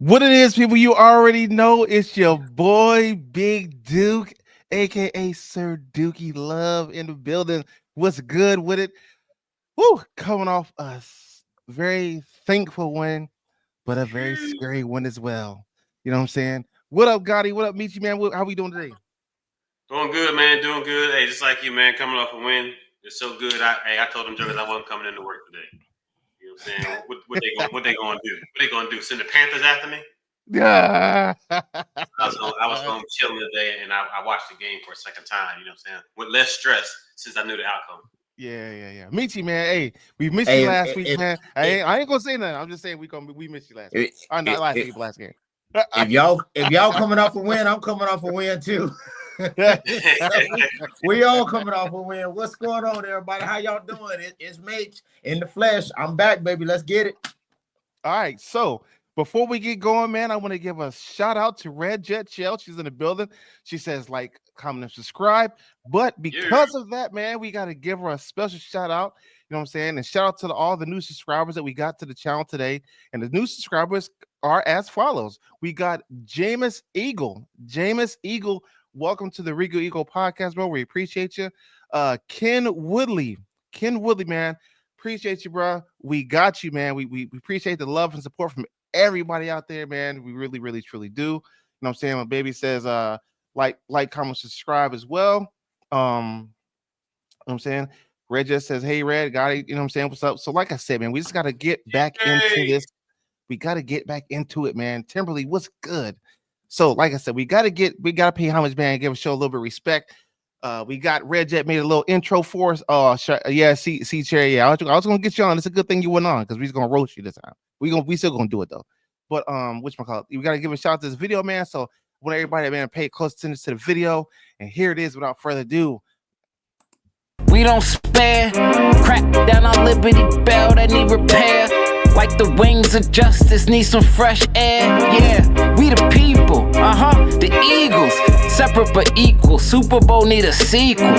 What it is, people, you already know. It's your boy, Big Duke, a.k.a. Sir Dookie Love in the building. What's good with it? Woo, coming off a very thankful win, but a very scary one as well. You know what I'm saying? What up, Gotti? What up, Michi, man? How we doing today? Doing good, man. Doing good. Hey, just like you, man. Coming off a win. It's so good. I told them jokers I wasn't coming into work today. You know what I'm saying? What they going to do? What they going to do? Send the Panthers after me? Yeah. I was home chilling today, and I watched the game for a second time. You know what I'm saying? With less stress since I knew the outcome. Yeah. Michi, man. Hey, we missed you last week, man. I ain't gonna say nothing. I'm just saying we missed you last week. Not last week, last game. If y'all coming off a win, I'm coming off a win too. We all coming off a win. What's going on, everybody? How y'all doing? It's Mitch in the flesh. I'm back, baby. Let's get it. All right. So before we get going, man, I want to give a shout out to Red Jet Shell. She's in the building. She says like, comment, and subscribe. But because of that, man, we got to give her a special shout out. You know what I'm saying? And shout out to all the new subscribers that we got to the channel today. And the new subscribers are as follows. We got Jameis Eagle. Welcome to the Regal Eagle Podcast, bro. We appreciate you. Ken Woodley, man. Appreciate you, bro. We got you, man. We appreciate the love and support from everybody out there, man. We really, really, truly do. You know what I'm saying? My baby says, like, comment, subscribe as well. You know what I'm saying? Red just says, hey, Red, got it. You know what I'm saying? What's up? So, like I said, man, we just got to get back into this. We got to get back into it, man. Timberly, what's good? So, like I said, we got to pay homage, man, and give a show a little bit of respect. We got Red Jet made a little intro for us. Oh, yeah, see, Cherry. Yeah, I was gonna get you on. It's a good thing you went on because we're gonna roast you this time. We still gonna do it though. But whatchamacallit, we gotta give a shout out to this video, man. So I want everybody, man, pay close attention to the video. And here it is without further ado. We don't spare, crack down on Liberty Bell that need repair. Like the wings of justice need some fresh air. Yeah, we the people, the Eagles, separate but equal. Super Bowl need a sequel.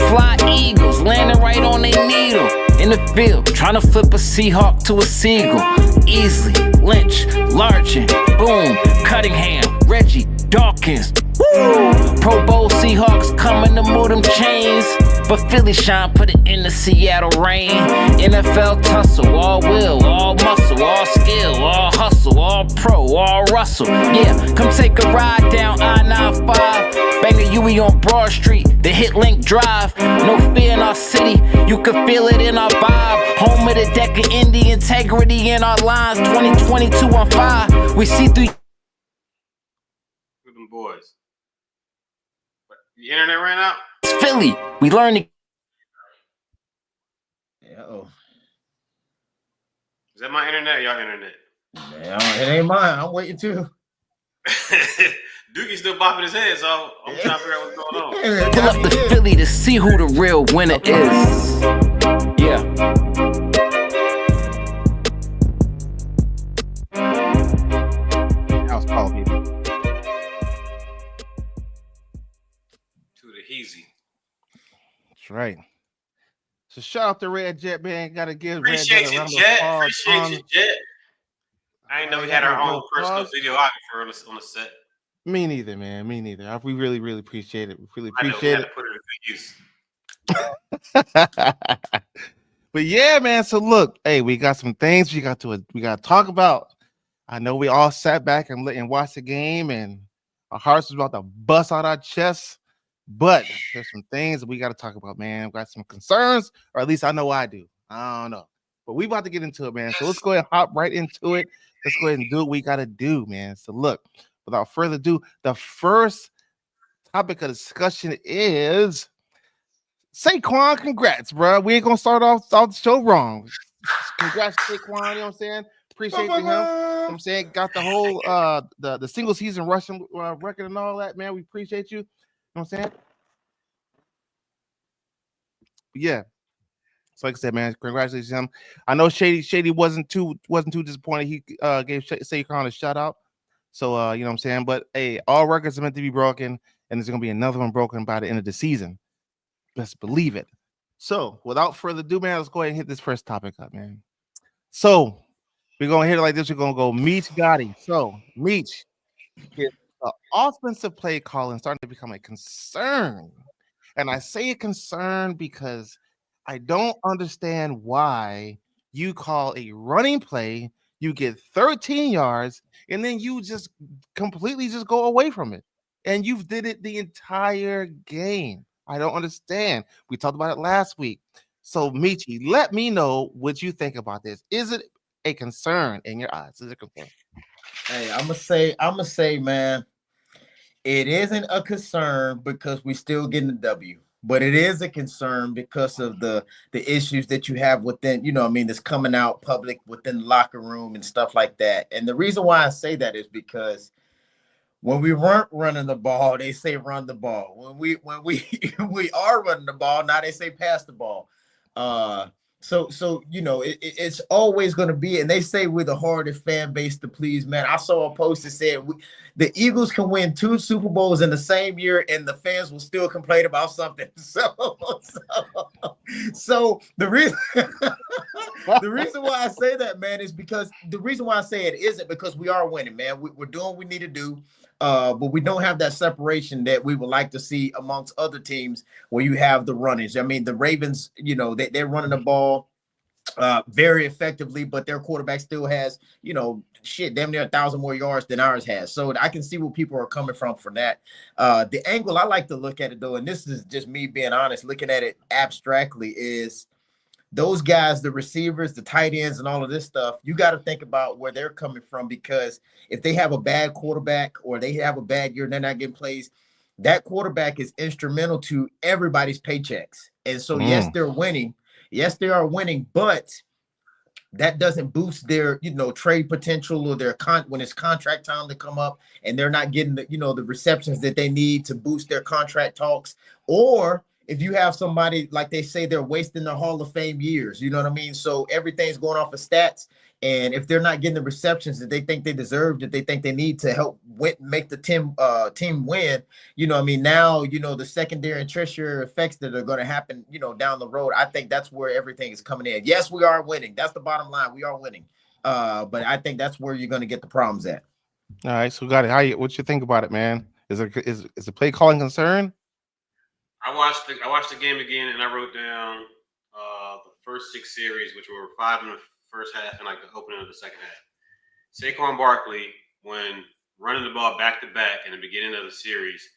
Fly Eagles, landing right on their needle. In the field, trying to flip a Seahawk to a Seagull. Easily, Lynch, Largent, Boom, Cunningham, Reggie, Dawkins. Woo! Pro Bowl Seahawks coming to move them chains. But Philly shine, put it in the Seattle rain. NFL tussle, all will, all muscle, all skill, all hustle, all pro, all Russell. Yeah, come take a ride down I-95. Bang the UE on Broad Street, the Hit Link Drive. No fear in our city, you can feel it in our vibe. Home of the deck of Indy, integrity in our lines. 2022 on fire, we see through. With them boys. The internet ran out? It's Philly. We learned to. Uh-oh. Is that my internet or y'all internet? Man, it ain't mine. I'm waiting too. Dookie's still bopping his head, so I'm trying to figure out what's going on. Pull up to Philly to see who the real winner is. Yeah. House call, people. Easy. That's right. So shout out to Red Jet, man. Gotta give Appreciate Red you, Jet Jet. Appreciate you, Jet. I didn't know we had our own personal videographer on the set. Me neither, man. Me neither. We really, really appreciate it. We really appreciate it. To put it in good use. But yeah, man. So look, hey, we got some things we got to talk about. I know we all sat back and watched the game, and our hearts was about to bust out our chests. But there's some things that we got to talk about, man. We got some concerns, or at least I know I do. I don't know. But we about to get into it, man. So let's go ahead and hop right into it. Let's go ahead and do what we got to do, man. So look, without further ado, the first topic of discussion is Saquon. Congrats, bro. We ain't going to start off the show wrong. Congrats, Saquon. You know what I'm saying? Appreciate him. You know what I'm saying? Got the whole the single season rushing record and all that, man. We appreciate you. You know what I'm saying? Yeah. So like I said, man, congratulations to him. I know Shady wasn't too disappointed. He gave Saquon a shout out. So you know what I'm saying? But hey, all records are meant to be broken, and there's gonna be another one broken by the end of the season. Best believe it. So without further ado, man, let's go ahead and hit this first topic up, man. So We're gonna hit it like this. We're gonna go Meech Gotti. So Meech, the offensive play calling starting to become a concern. And I say a concern because I don't understand why you call a running play, you get 13 yards, and then you just completely just go away from it. And you've did it the entire game. I don't understand. We talked about it last week. So, Michi, let me know what you think about this. Is it a concern in your eyes? Is it a concern? Hey, I'm gonna say, man, it isn't a concern because we still getting the W, but it is a concern because of the issues that you have within, you know, I mean, that's coming out public within the locker room and stuff like that. And the reason why I say that is because when we weren't running the ball, they say run the ball. When we we are running the ball, now they say pass the ball. So you know, it's always going to be, and they say we're the hardest fan base to please, man. I saw a post that said the Eagles can win 2 Super Bowls in the same year, and the fans will still complain about something. So the reason the reason why I say that, man, is because the reason why I say it isn't because we are winning, man. We're doing what we need to do. But we don't have that separation that we would like to see amongst other teams where you have the runners. I mean, the Ravens, you know, they're running the ball very effectively, but their quarterback still has, you know, damn near 1,000 more yards than ours has. So I can see where people are coming from for that. The angle I like to look at it, though, and this is just me being honest, looking at it abstractly, is those guys, the receivers, the tight ends, and all of this stuff, you got to think about where they're coming from, because if they have a bad quarterback or they have a bad year and they're not getting plays, that quarterback is instrumental to everybody's paychecks. And so, yes, they're winning. Yes, they are winning, but that doesn't boost their, you know, trade potential or their when it's contract time to come up and they're not getting the, you know, the receptions that they need to boost their contract talks. Or if you have somebody, like they say, they're wasting their Hall of Fame years, you know what I mean? So everything's going off of stats. And if they're not getting the receptions that they think they deserve, that they think they need to help make the team win, you know what I mean? Now, you know, the secondary and tertiary effects that are going to happen, you know, down the road, I think that's where everything is coming in. Yes, we are winning. That's the bottom line. We are winning. But I think that's where you're going to get the problems at. All right. So, got it. What you think about it, man? Is the play calling concern? I watched the game again, and I wrote down the first 6 series, which were 5 in the first half and like the opening of the second half. Saquon Barkley, when running the ball back to back in the beginning of the series,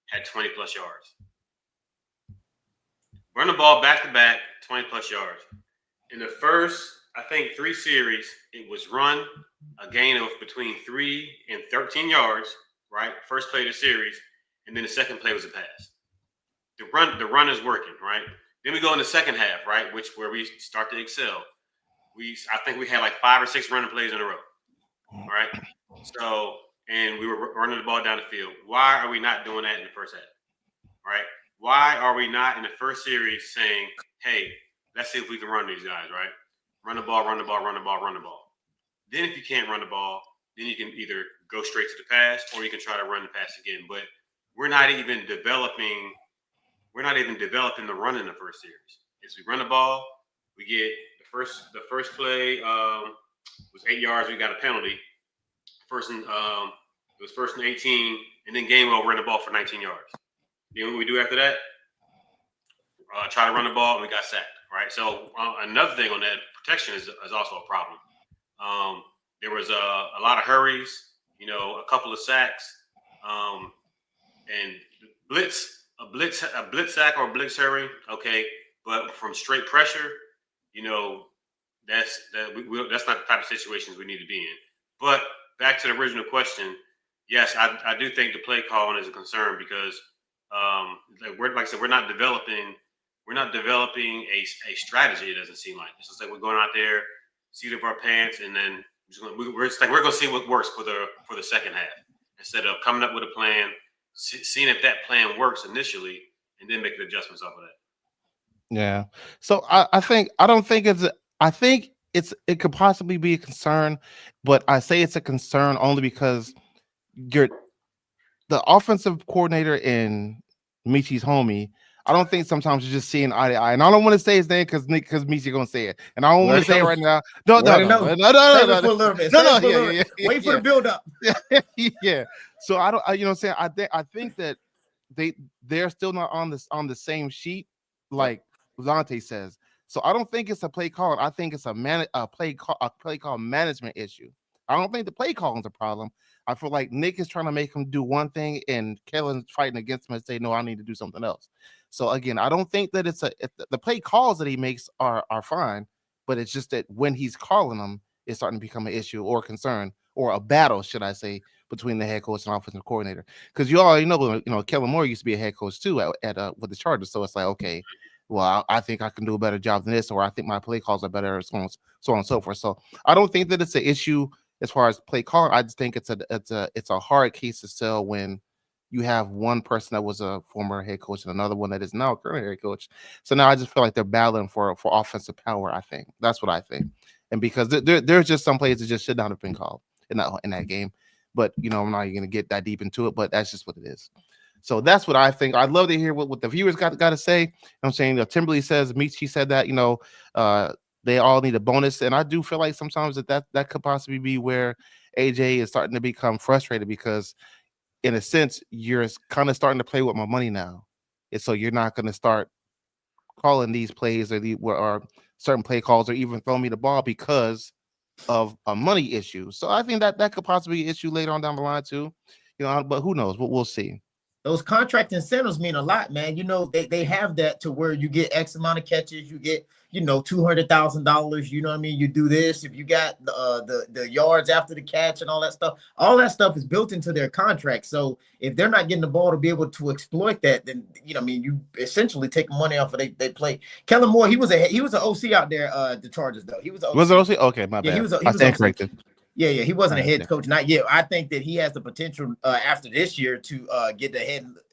had 20 plus yards. Run the ball back to back, 20 plus yards. In the first, I think, 3 series, it was run a gain of between 3 and 13 yards, right? First play of the series, and then the second play was a pass. The run is working, right? Then we go in the second half, right, where we start to excel. I think we had like 5 or 6 running plays in a row, right? So, and we were running the ball down the field. Why are we not doing that in the first half, right? Why are we not in the first series saying, hey, let's see if we can run these guys, right? Run the ball, run the ball, run the ball, run the ball. Then if you can't run the ball, then you can either go straight to the pass or you can try to run the pass again. But we're not even developing the run in the first series. As we run the ball, we get the first play was 8 yards. We got a penalty. It was first and 18, and then game over, run the ball for 19 yards. Then what we do after that? Try to run the ball, and we got sacked. Right. So another thing on that, protection is also a problem. There was a lot of hurries, you know, a couple of sacks, and a blitz sack or a blitz hurry, okay, but from straight pressure, you know, that's not the type of situations we need to be in. But back to the original question, yes, I do think the play calling is a concern because, like I said, we're not developing a strategy. It doesn't seem like it's just like we're going out there, seat of our pants, and then we're going to see what works for the second half instead of coming up with a plan, seeing if that plan works initially, and then making adjustments off of that. Yeah. So I think it could possibly be a concern, but I say it's a concern only because the offensive coordinator in Michi's homie, I don't think sometimes you're just seeing eye to eye. And I don't want to say his name because Misha gonna say it, and I don't want to say it right now. No. Save it for a little bit. Wait for the build up. Yeah. So I don't. You know what I'm saying? I think that they're still not on the same sheet, like Zante says. So I don't think it's a play call. I think it's a play call management issue. I don't think the play calling is a problem. I feel like Nick is trying to make him do one thing, and Kellen's fighting against him and say, "No, I need to do something else." So again, I don't think that the play calls that he makes are fine, but it's just that when he's calling them, it's starting to become an issue or a concern or a battle, should I say, between the head coach and offensive coordinator. Because you already know, Kellen Moore used to be a head coach too at with the Chargers. So it's like, okay, well, I think I can do a better job than this, or I think my play calls are better, so on and so forth. So I don't think that it's an issue as far as play call. I just think it's a hard case to sell when you have one person that was a former head coach and another one that is now a current head coach. So now I just feel like they're battling for offensive power. I think that's what I think, and because there's just some plays that just should not have been called in that game. But I'm not even gonna get that deep into it. But that's just what it is. So that's what I think. I'd love to hear what the viewers got to say. I'm saying Timberly says, Michi said that they all need a bonus, and I do feel like sometimes that could possibly be where AJ is starting to become frustrated because, in a sense, you're kind of starting to play with my money now, and so you're not going to start calling these plays or certain play calls or even throw me the ball because of a money issue. So I think that could possibly be an issue later on down the line too. But who knows? We'll see. Those contract incentives mean a lot, man. They have that to where you get X amount of catches, you get $200,000. You know what I mean? You do this if you got the yards after the catch and all that stuff. All that stuff is built into their contract. So if they're not getting the ball to be able to exploit that, then you essentially take money off of they play. Kellen Moore, he was an OC out there. The Chargers though, he was an OC. Was it OC? Okay, my bad. Yeah, he was corrected. Yeah, he wasn't a head coach, not yet. I think that he has the potential after this year to get the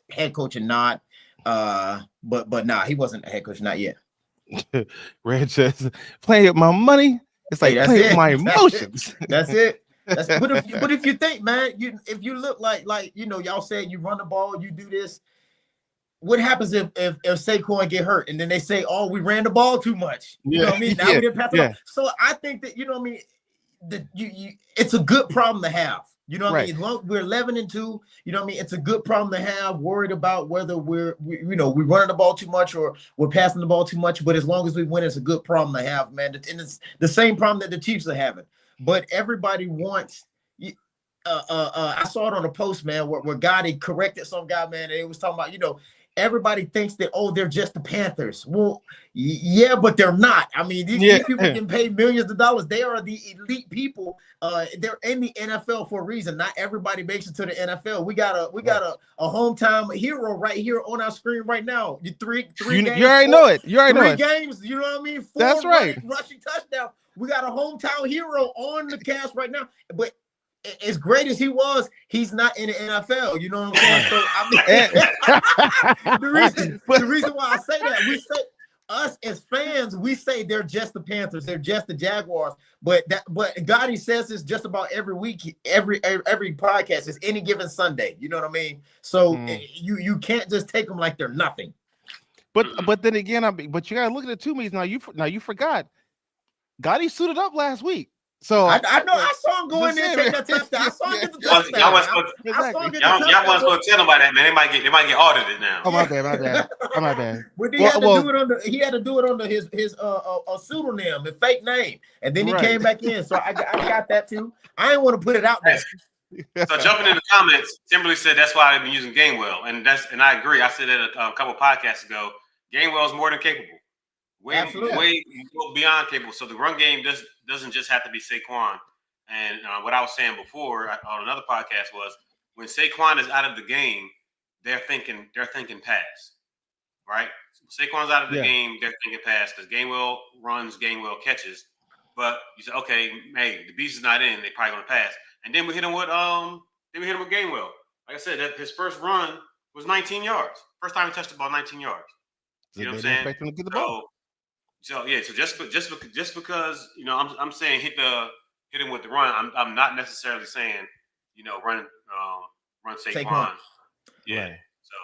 head coach and not. But nah, he wasn't a head coach, not yet. Red says, "Play with my money." It's like play with my emotions. That's it. But if you think, man, if you look like y'all said you run the ball, you do this. What happens if Saquon get hurt and then they say, "Oh, we ran the ball too much"? You know what I mean? Now we didn't pass the ball. So I think that it's a good problem to have. You know what I mean? We're 11-2. You know what I mean? It's a good problem to have. Worried about whether we're running the ball too much or we're passing the ball too much. But as long as we win, it's a good problem to have, man. And it's the same problem that the Chiefs are having. But everybody wants. I saw it on a post, man, where Gotti corrected some guy, man, and it was talking about everybody thinks that, they're just the Panthers. Well, yeah, but they're not. I mean, these people can pay millions of dollars. They are the elite people. They're in the NFL for a reason. Not everybody makes it to the NFL. We got a hometown hero right here on our screen right now. Three games. You already know it. You already know it. 3 games. You know what I mean? 4 That's right. Rushing touchdown. We got a hometown hero on the cast right now. But as great as he was, he's not in the NFL. You know what I'm saying? So I mean, the reason why I say that, we say us as fans, we say they're just the Panthers, they're just the Jaguars. But Gotti says this just about every week, every podcast. It's any given Sunday. You know what I mean? So you can't just take them like they're nothing. But then again, but you gotta look at it too. Now you forgot. Gotti suited up last week. So I know I saw him go in there and take that touchdown. I saw him get the touchdown. Y'all wasn't supposed to tell nobody that, man. They might get audited now. Oh my bad. But he had to do it under his pseudonym and fake name, and then he came back in. So I got that too. I didn't want to put it out there. So jumping in the comments, Timberly said that's why I've been using Gainwell, and I agree. I said that a couple podcasts ago. Gainwell is more than capable. Way beyond capable. So the run game doesn't just have to be Saquon. And what I was saying before on another podcast was when Saquon is out of the game, they're thinking pass, right? Saquon's out of the game, they're thinking pass because Gainwell runs, Gainwell catches. But you say, okay, hey, the beast is not in, they're probably gonna pass. And then we hit him with Gainwell. Like I said, his first run was 19 yards. First time he touched the ball, 19 yards. You know what I'm saying? Expect him to get the ball. So just because I'm saying hit him with the run, I'm not necessarily saying run Saquon. Yeah. Right.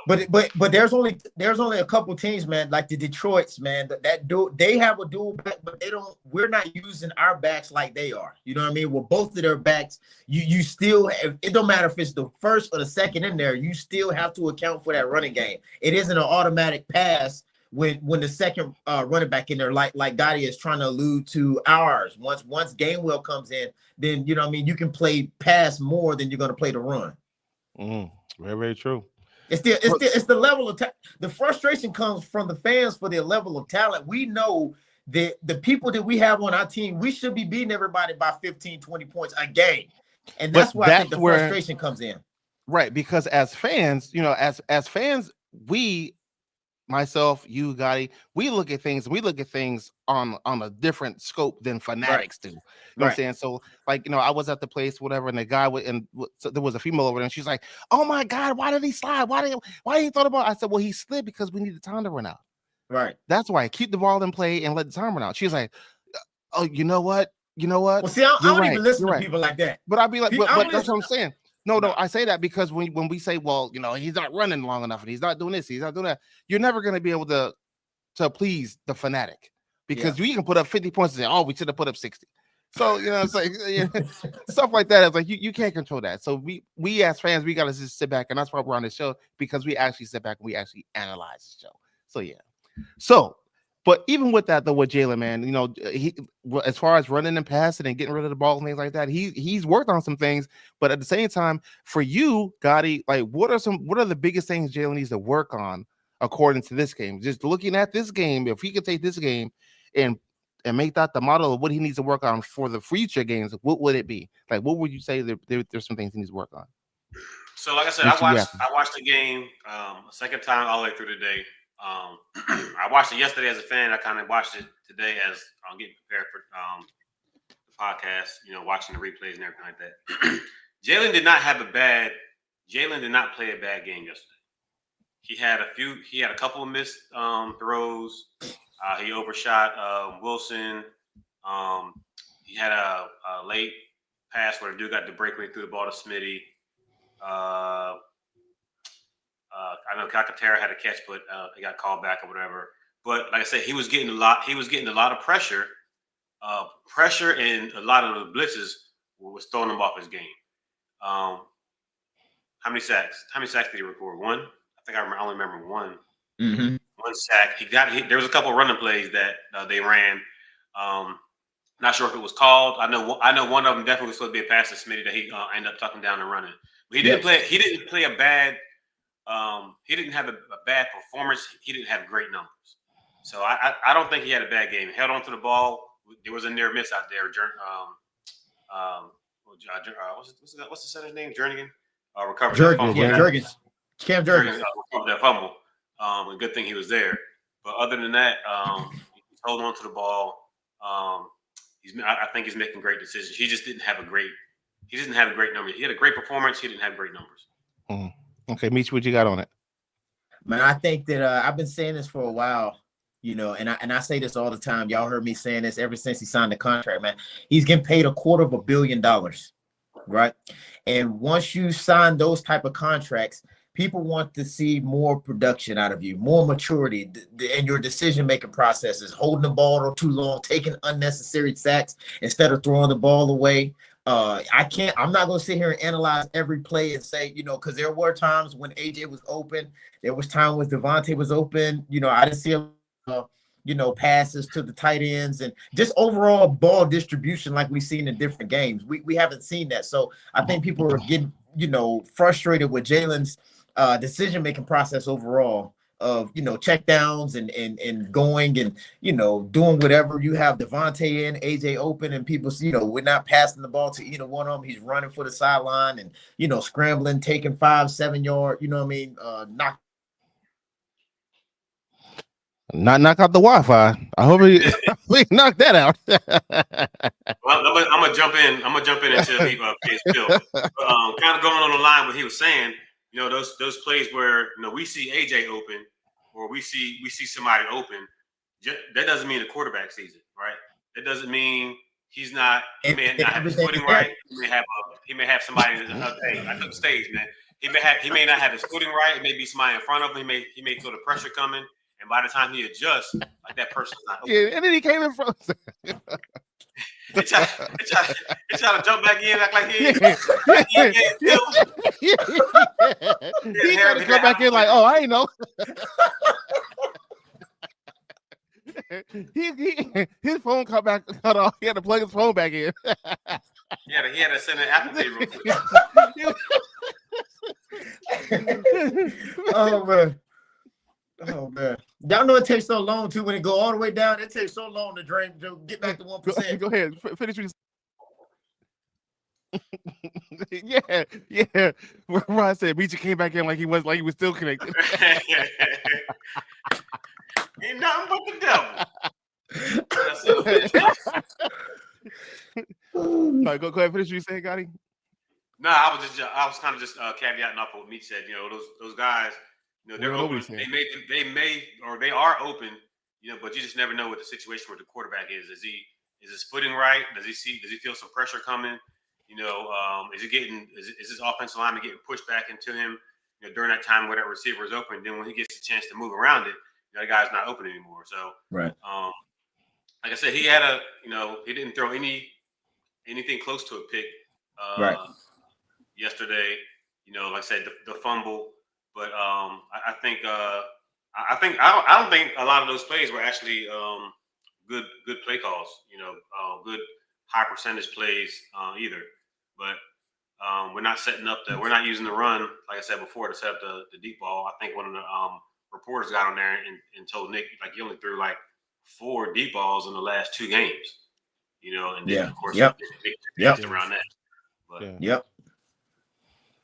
But there's only a couple teams, man, like the Detroits, man, they have a dual back, but we're not using our backs like they are. You know what I mean? With both of their backs, you still have, it don't matter if it's the first or the second in there, you still have to account for that running game. It isn't an automatic pass when the second running back in there, like Gotti is trying to allude to ours. Once Gainwell comes in, then you know what I mean, you can play pass more than you're going to play the run. Very, very true. It's the level of the frustration comes from the fans for their level of talent. We know that the people that we have on our team, we should be beating everybody by 15, 20 points a game. And that's why I think the frustration comes in. Right, because as fans, you know, as fans, we, myself, you, Gotti, we look at things on a different scope than fanatics do. You know what I'm saying? So, like, you know, I was at the place, whatever, and the guy so there was a female over there, and she's like, "Oh my God, why did he slide? Why he thought about?" I said, "Well, he slid because we need the time to run out. Right. That's why. Keep the ball in play and let the time run out." She's like, "Oh, you know what? Well, see, I don't even listen to people like that. But I'd be like, but that's what I'm saying. No, I say that because when we say, well, you know, he's not running long enough and he's not doing this, he's not doing that, you're never going to be able to please the fanatic, because you can put up 50 points and say, oh, we should have put up 60. So, you know, it's like stuff like that. It's like you can't control that. So we as fans, we got to just sit back, and that's why we're on this show, because we actually sit back and we actually analyze the show. So yeah. So, but even with that though, with Jalen, man, you know, he, as far as running and passing and getting rid of the ball and things like that, he's worked on some things. But at the same time, for you, Gotti, like what are the biggest things Jalen needs to work on according to this game? Just looking at this game, if he could take this game and make that the model of what he needs to work on for the future games, what would it be? Like, what would you say there's some things he needs to work on? So, like I said, I watched the game a second time all the way through the day. I watched it yesterday as a fan. I kind of watched it today as I'm getting prepared for the podcast, you know, watching the replays and everything like that. Jalen did not play a bad game yesterday. He had a couple of missed throws. He overshot Wilson. He had a late pass where the dude got the breakaway through the ball to Smitty. I know Calcaterra had a catch, but he got called back or whatever. But like I said, he was getting a lot of pressure. And a lot of the blitzes was throwing him off his game. How many sacks? How many sacks did he record? One? I think I only remember one. Mm-hmm. One sack. There was a couple of running plays that they ran. Not sure if it was called. I know one of them definitely was supposed to be a pass to Smitty that he ended up tucking down and running. But he didn't play. He didn't play a bad. He didn't have a bad performance. He didn't have great numbers. So I don't think he had a bad game. He held on to the ball. There was a near miss out there. What's the center's name? Jernigan recovered that fumble. Cam Jurgens recovered that fumble. A good thing he was there. But other than that, he's holding on to the ball. I think he's making great decisions. He just didn't have a great number. He had a great performance. He didn't have great numbers. Mm-hmm. Okay, Meech, what you got on it? Man, I think that I've been saying this for a while, you know, and I say this all the time. Y'all heard me saying this ever since he signed the contract, man. He's getting paid $250 million, right? And once you sign those type of contracts, people want to see more production out of you, more maturity in your decision-making processes, holding the ball too long, taking unnecessary sacks instead of throwing the ball away. I'm not going to sit here and analyze every play and say, you know, because there were times when AJ was open. There was time when Devontae was open. You know, I didn't see passes to the tight ends and just overall ball distribution like we've seen in different games. We haven't seen that. So I think people are getting, you know, frustrated with Jalen's decision-making process overall of, you know, check downs and going and, you know, doing whatever. You have Devontae in, AJ open, and people, you know, we're not passing the ball to either one of them. He's running for the sideline and, you know, scrambling, taking 5-7 yard, you know what I mean, knock out the Wi-Fi. I hope we knock that out. Well, I'm gonna jump in. Until he pays Bill. Kind of going on the line what he was saying. You know, those plays where, you know, we see AJ open or we see somebody open. That doesn't mean the quarterback sees it, right? That doesn't mean he's not. He may not have his footing right. He may have somebody. Hey, I took the stage, man. he may not have his footing right. It may be somebody in front of him. He may feel the pressure coming, and by the time he adjusts, like that person's not open. Yeah, and then he came in front. He tried to jump back in, act like he He tried to come back in like, oh, I ain't know. His phone cut off. He had to plug his phone back in. He had to send an Apple Pay real quick. Oh man. Y'all know it takes so long too when it go all the way down. It takes so long to drain to get back to 1%. Go ahead, finish what you yeah. Ron said Beecher came back in like he was still connected. Ain't nothing but the devil. No, go ahead, finish what you said, Gotti. No, I was kind of just caveating off what Meach said. You know, those guys, you know, they're open. They are open. You know, but you just never know what the situation where the quarterback is. Is his footing right? Does he feel some pressure coming? You know, is his offensive lineman getting pushed back into him? You know, during that time where that receiver is open, then when he gets a chance to move around it, that guy's not open anymore. So, right. Like I said, he didn't throw anything close to a pick yesterday. You know, like I said, the fumble. But I don't think a lot of those plays were actually good play calls. You know, good high percentage plays either. But we're not we're not using the run, like I said before, to set up the deep ball. I think one of the reporters got on there and told Nick like he only threw like 4 deep balls in the last 2 games. You know, and then of course around that. But, Yep.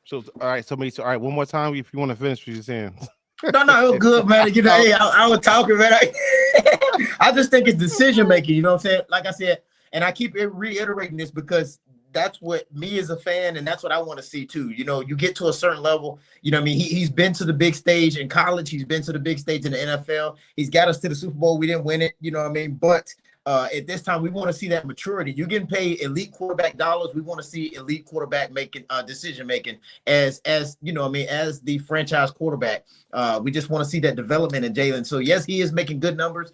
So all right, one more time if you want to finish what you're saying. No, it was good, man. You know, hey, I was talking, man. I just think it's decision making. You know what I'm saying? Like I said, and I keep reiterating this because that's what me as a fan, and that's what I want to see too. You know, you get to a certain level. You know what I mean? He's been to the big stage in college. He's been to the big stage in the NFL. He's got us to the Super Bowl. We didn't win it. You know what I mean? But at this time, we want to see that maturity. You're getting paid elite quarterback dollars. We want to see elite quarterback making decision making as you know what I mean, as the franchise quarterback. We just want to see that development in Jalen. So yes, he is making good numbers.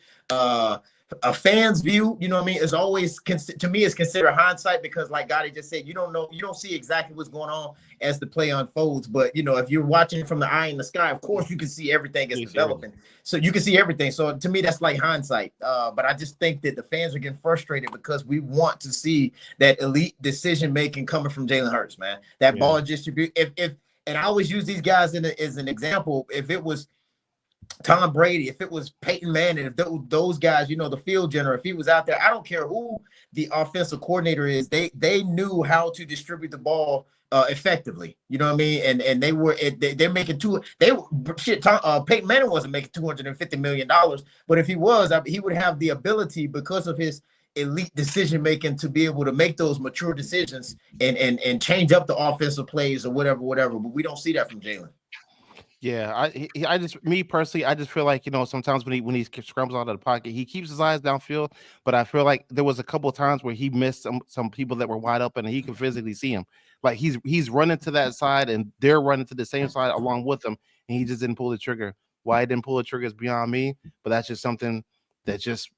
A fan's view, you know what I mean, is always to me is considered hindsight because, like Gotti just said, you don't see exactly what's going on as the play unfolds. But you know, if you're watching from the eye in the sky, of course you can see everything is developing. So you can see everything. So to me, that's like hindsight. But I just think that the fans are getting frustrated because we want to see that elite decision making coming from Jalen Hurts, man. That ball distribute. And I always use these guys as an example. If it was Tom Brady, if it was Peyton Manning, if those guys, you know, the field general, if he was out there, I don't care who the offensive coordinator is, they knew how to distribute the ball effectively. You know what I mean? And they're making Peyton Manning wasn't making $250 million, but if he was, he would have the ability because of his elite decision making to be able to make those mature decisions and change up the offensive plays or whatever. But we don't see that from Jalen. Yeah, I just feel like, you know, sometimes when he scrambles out of the pocket, he keeps his eyes downfield. But I feel like there was a couple of times where he missed some people that were wide open, and he can physically see him. Like he's running to that side, and they're running to the same side along with him, and he just didn't pull the trigger. Why he didn't pull the trigger is beyond me, but that's just something that it's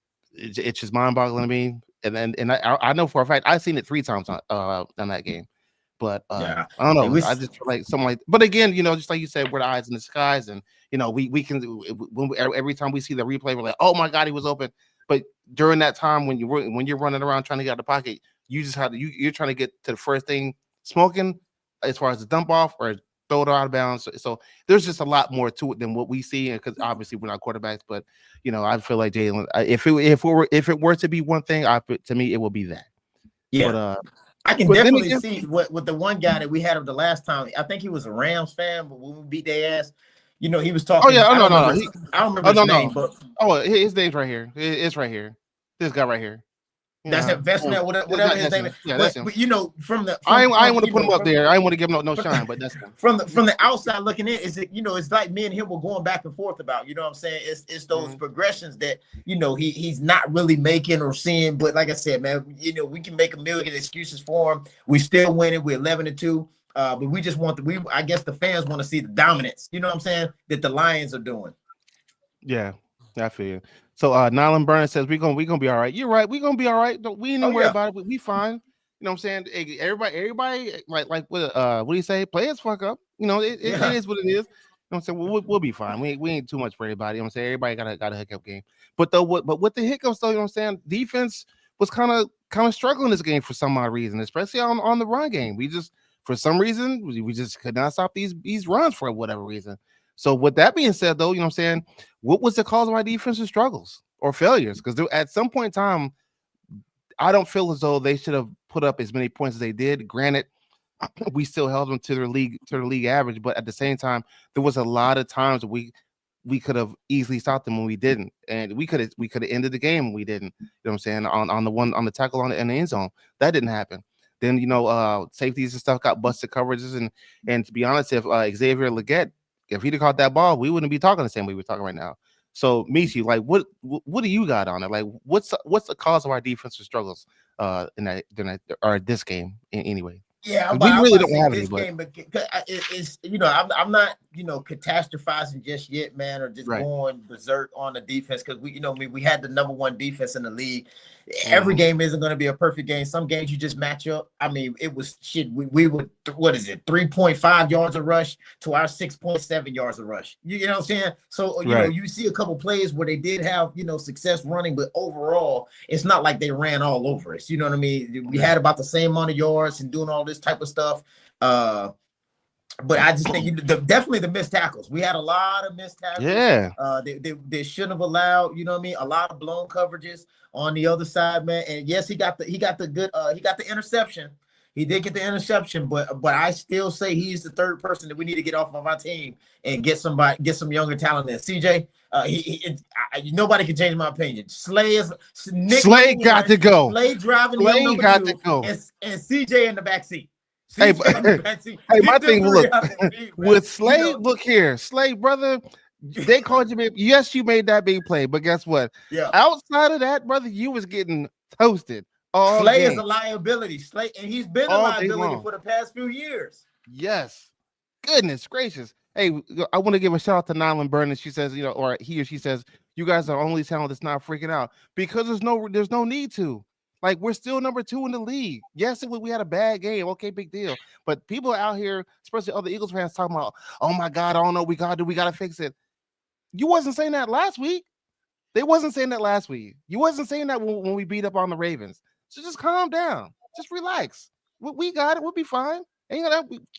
just mind-boggling to me. And I know for a fact I've seen it 3 times on that game. But I don't know. I just feel like something like. But again, you know, just like you said, we're the eyes in the skies, and you know, we can every time we see the replay, we're like, oh my God, he was open. But during that time when you're running around trying to get out of the pocket, you just have to you're trying to get to the first thing smoking, as far as the dump off or throw it out of bounds. So there's just a lot more to it than what we see, because obviously we're not quarterbacks. But you know, I feel like Jalen, if it were to be one thing, to me it will be that. Yeah. But, I can definitely see with the one guy that we had of the last time. I think he was a Rams fan, but when we beat their ass, you know, he was talking. Oh yeah, I don't remember his name, but his name's right here. It's right here. This guy right here. That's investment, whatever his name is. Yeah, that's him. But you know, I ain't want to put him up there. I ain't want to give him no shine, but that's him. From the outside looking in, it's like me and him were going back and forth about. You know what I'm saying? It's those progressions that, you know, he's not really making or seeing. But like I said, man, you know, we can make a million excuses for him. We still winning. We're 11-2. But we just want I guess the fans want to see the dominance. You know what I'm saying? That the Lions are doing. Yeah, I feel you. So Nylan Burns says we're gonna be all right. You're right. We're gonna be all right. We ain't worry about it. We fine. You know what I'm saying? Hey, everybody like what do you say? Players fuck up. You know, it is what it is. You know what I'm saying? We'll be fine. We ain't too much for everybody. You know what I'm saying? Everybody got a hiccup game. But with the hiccups though, you know what I'm saying? Defense was kind of struggling this game for some odd reason, especially on the run game. We just for some reason we just could not stop these runs for whatever reason. So with that being said, though, you know what I'm saying, what was the cause of our defensive struggles or failures? Because at some point in time, I don't feel as though they should have put up as many points as they did. Granted, we still held them to their league average, but at the same time, there was a lot of times we could have easily stopped them when we didn't, and we could have ended the game when we didn't. You know what I'm saying? On the tackle in the end zone, that didn't happen. Then safeties and stuff got busted coverages, and to be honest, if Xavier Legette, if he'd have caught that ball, we wouldn't be talking the same way we're talking right now. So, Michi, like, what do you got on it? Like, what's the cause of our defensive struggles in this game anyway? Yeah, we really don't have any. Game, but it's I'm not catastrophizing just yet, man, or just going berserk on the defense because we had the number one defense in the league. Every game isn't going to be a perfect game. Some games you just match up. I mean, it was shit. We would 3.5 yards a rush to our 6.7 yards a rush. You know what I'm saying? So you see a couple plays where they did have success running, but overall, it's not like they ran all over us. You know what I mean? We had about the same amount of yards and doing all this type of stuff. But I just think definitely the missed tackles. We had a lot of missed tackles. Yeah. They shouldn't have allowed, a lot of blown coverages on the other side, man. And yes, he got the interception. He did get the interception, but I still say he's the third person that we need to get off of our team and get some younger talent in. CJ, nobody can change my opinion. Slay got to go. Slay driving. Slay got to go. And CJ in the backseat. Hey, my thing, look, with Slay, look here, Slay, brother, they called you, yes, you made that big play, but guess what? Yeah. Outside of that, brother, you was getting toasted. Slay is a liability. Slay, and he's been a liability for the past few years. Yes. Goodness gracious. Hey, I want to give a shout out to Nylan Burns. She says, or he or she says, you guys are the only talent that's not freaking out because there's no need to. Like, we're still number 2 in the league. Yes, we had a bad game. Okay, big deal. But people out here, especially other Eagles fans, talking about, oh my God, I don't know, we got to fix it. You wasn't saying that last week. They wasn't saying that last week. You wasn't saying that when we beat up on the Ravens. So just calm down. Just relax. We got it. We'll be fine.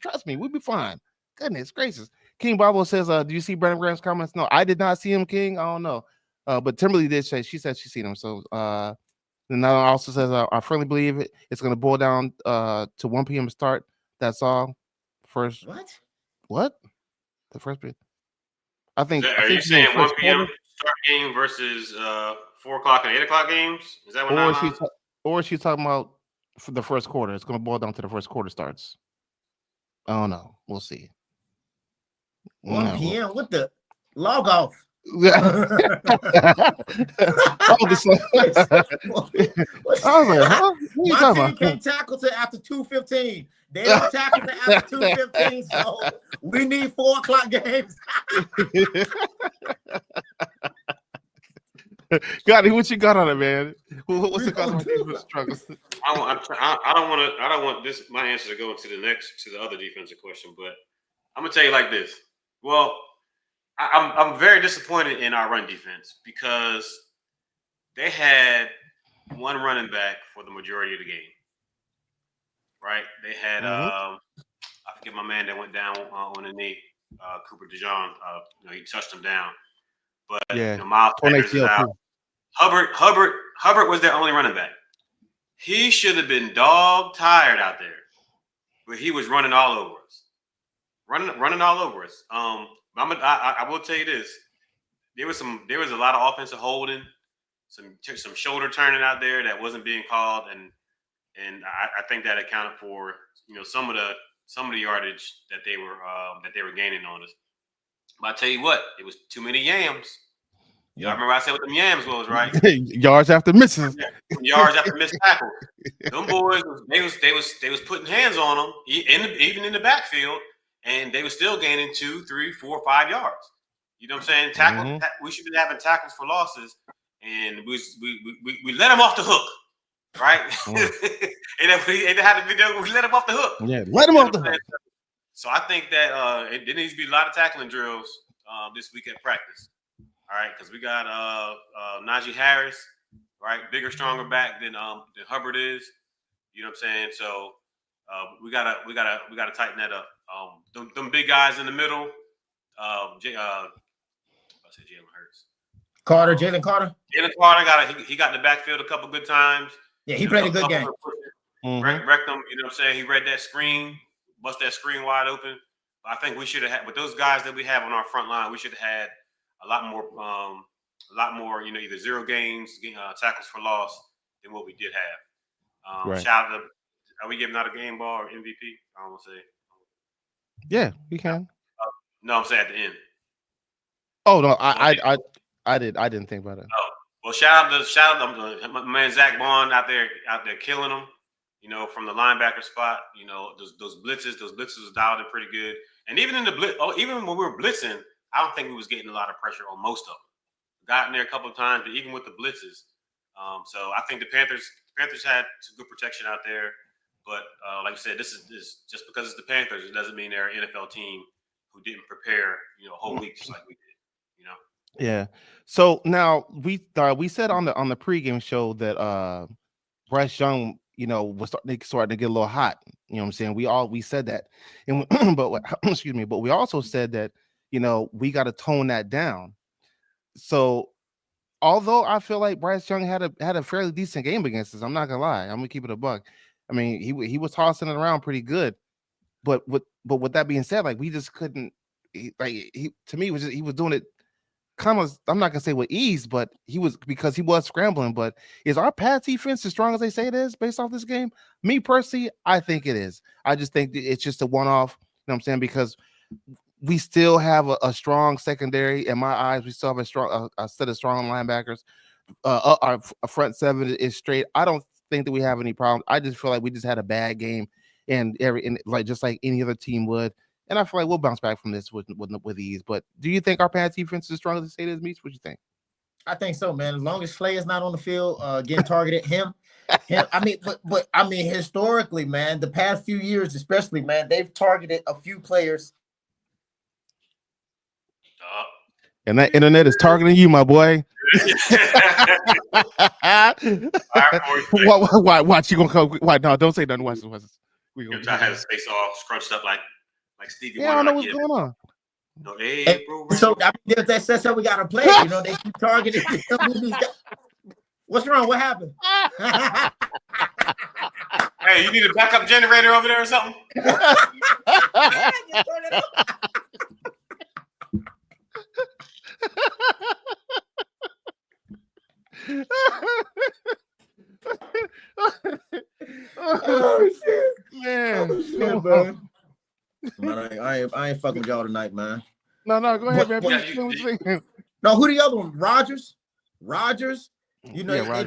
Trust me, we'll be fine. Goodness gracious. King Bible says, do you see Brandon Graham's comments? No, I did not see him, King. I don't know. But Timberly did say, she said she seen him. So, and that also says, I firmly believe it's going to boil down to 1 p.m. start. That's all. First. What? The first bit. I think. Are you saying 1 p.m. start game versus 4 o'clock and 8 o'clock games? Is that what? Or she's talking about for the first quarter. It's going to boil down to the first quarter starts. I don't know. We'll see. 1 p.m. What the log off? I was like, huh? My team can't tackle till after 2:15. They don't tackle till after 2:15, so we need 4 o'clock games. Gotti, what you got on it, man? What's the cause of defensive struggles? I don't want this my answer to go to the other defensive question, but I'm gonna tell you like this. Well, I'm very disappointed in our run defense because they had one running back for the majority of the game. Right? They had I forget my man that went down on the knee, Cooper DeJean. He touched him down. But Miles Sanders is out. Hubbard was their only running back. He should have been dog tired out there, but he was running all over us. Running all over us. I will tell you this: there was a lot of offensive holding, some shoulder turning out there that wasn't being called, and I think that accounted for some of the yardage that they were gaining on us. But I tell you what, it was too many yams. Yeah. I remember I said what them yams was, right? Yards after misses. Yards after missed tackle. them boys, they was putting hands on them, even in the backfield, and they were still gaining 2, 3, 4, 5 yards. You know what I'm saying? We should be having tackles for losses, and we let them off the hook, right? And if we had to be there, we let them off the hook. Yeah, let them off the hook. So I think that there needs to be a lot of tackling drills this week at practice. All right, because we got Najee Harris, right, bigger, stronger back than Hubbard is. You know what I'm saying? So we gotta tighten that up. Them big guys in the middle. I said Jalen Hurts. Jalen Carter. Jalen Carter he got in the backfield a couple good times. Yeah, he played a good game. Wrecked them. You know what I'm saying? He read that screen, bust that screen wide open. I think we should have had with those guys that we have on our front line. We should have had a lot more, you know, either zero gains, tackles for loss than what we did have. Right. Shout out to, are we giving out a game ball or MVP? I don't want to say. Yeah, we can. No, I'm saying at the end. Oh no, I didn't think about it. Oh, well, shout out to my man Zach Bond out there killing them. You know, from the linebacker spot. You know, those blitzes was dialed in pretty good. And even in the blitz, even when we were blitzing, I don't think we was getting a lot of pressure on most of them. Got in there a couple of times, but even with the blitzes. So I think the Panthers had some good protection out there. But like I said, this is just because it's the Panthers, it doesn't mean they're an NFL team who didn't prepare, you know, a whole week just like we did. You know. Yeah. So now we said on the pregame show that Bryce Young, you know, was starting to get a little hot. You know what I'm saying? We said that, and but excuse me, but we also said that, you know, we got to tone that down. So although I feel like Bryce Young had a fairly decent game against us, I'm not gonna lie, I'm gonna keep it a buck. I mean, he was tossing it around pretty good, but with that being said, like we just couldn't. He to me he was doing it kind of, I'm not gonna say with ease, but because he was scrambling. But is our pass defense as strong as they say it is based off this game? Me personally, I think it is. I just think it's just a one-off. You know what I'm saying? Because we still have a strong secondary. In my eyes, we still have a set of strong linebackers. Our front seven is straight. I don't think that we have any problems. I just feel like we just had a bad game, and just like any other team would. And I feel like we'll bounce back from this with ease. But do you think our pass defense is as strong as they say it is, Meech? What do you think? I think so, man. As long as Slay is not on the field, getting targeted, him. I mean, but I mean, historically, man, the past few years, especially, man, they've targeted a few players. And that internet is targeting you, my boy. Watch, you gonna come? Why? No, don't say nothing. Watch this. You're trying to have his face all scrunched up like Stevie. Yeah, I don't know what's going on. No, hey, bro, so I mean, if that's how we got to play. You know, they keep targeting. What's wrong? What happened? Hey, you need a backup generator over there or something? Oh shit, man! Oh, shit, man. I ain't fucking with y'all tonight, man. No, go ahead, man. No, who the other one? Rogers. You know, yeah,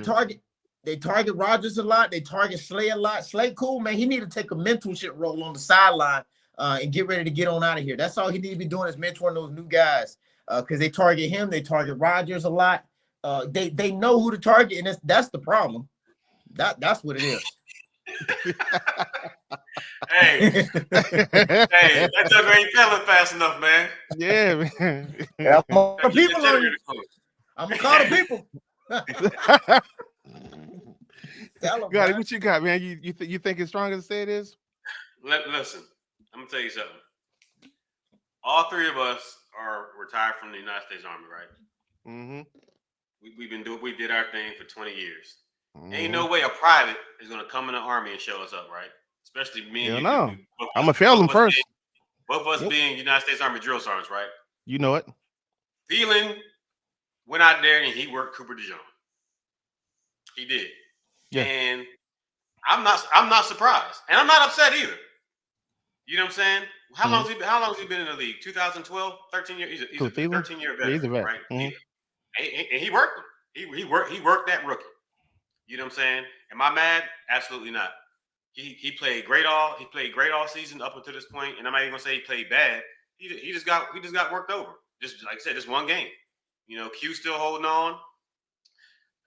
they target Rogers a lot. They target Slay a lot. Slay, cool, man. He need to take a mentorship role on the sideline and get ready to get on out of here. That's all he need to be doing is mentoring those new guys. Because they target him, they target Rogers a lot. They know who to target, and that's the problem. That's what it is. Hey, that joker ain't failing fast enough, man. Yeah, man. Yeah, I'm gonna call the people. Got it. What you got, man? You think it's strong as say it is? Listen, I'm gonna tell you something. All three of us are retired from the United States Army, right? Mm-hmm. We did our thing for 20 years. Mm-hmm. Ain't no way a private is gonna come in the Army and show us up, right? Especially me and you. No. I'm gonna fail them first. Both of us being United States Army drill sergeants, right? You know it. Thielen went out there and he worked Cooper DeJean. He did. Yeah. And I'm not surprised. And I'm not upset either. You know what I'm saying? How long has he been in the league? 2012, 13 years. He's a 13-year veteran, he's a vet. Right? Mm-hmm. And he worked him. He worked that rookie. You know what I'm saying? Am I mad? Absolutely not. He played great all season up until this point, and I'm not even gonna say he played bad. He just got worked over. Just like I said, just one game. You know, Q still holding on.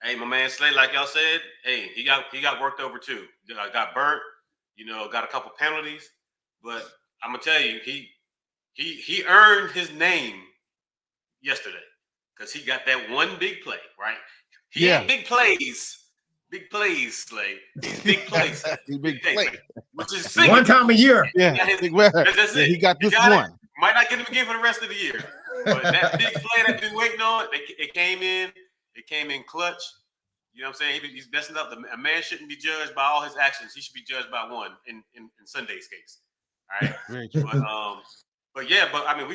Hey, my man Slay, like y'all said, hey, he got worked over too. Got burnt. You know, got a couple penalties, but I'm gonna tell you, he earned his name yesterday because he got that one big play, right? He ain't big plays, Slay. These big plays, big play, which is one time a year. Yeah, that's it. He got this one. Might not get him again for the rest of the year, but that big play that we've been waiting on, it came in. It came in clutch. You know what I'm saying? He's messing up. A man shouldn't be judged by all his actions. He should be judged by one in Sunday's case. All right. But I mean,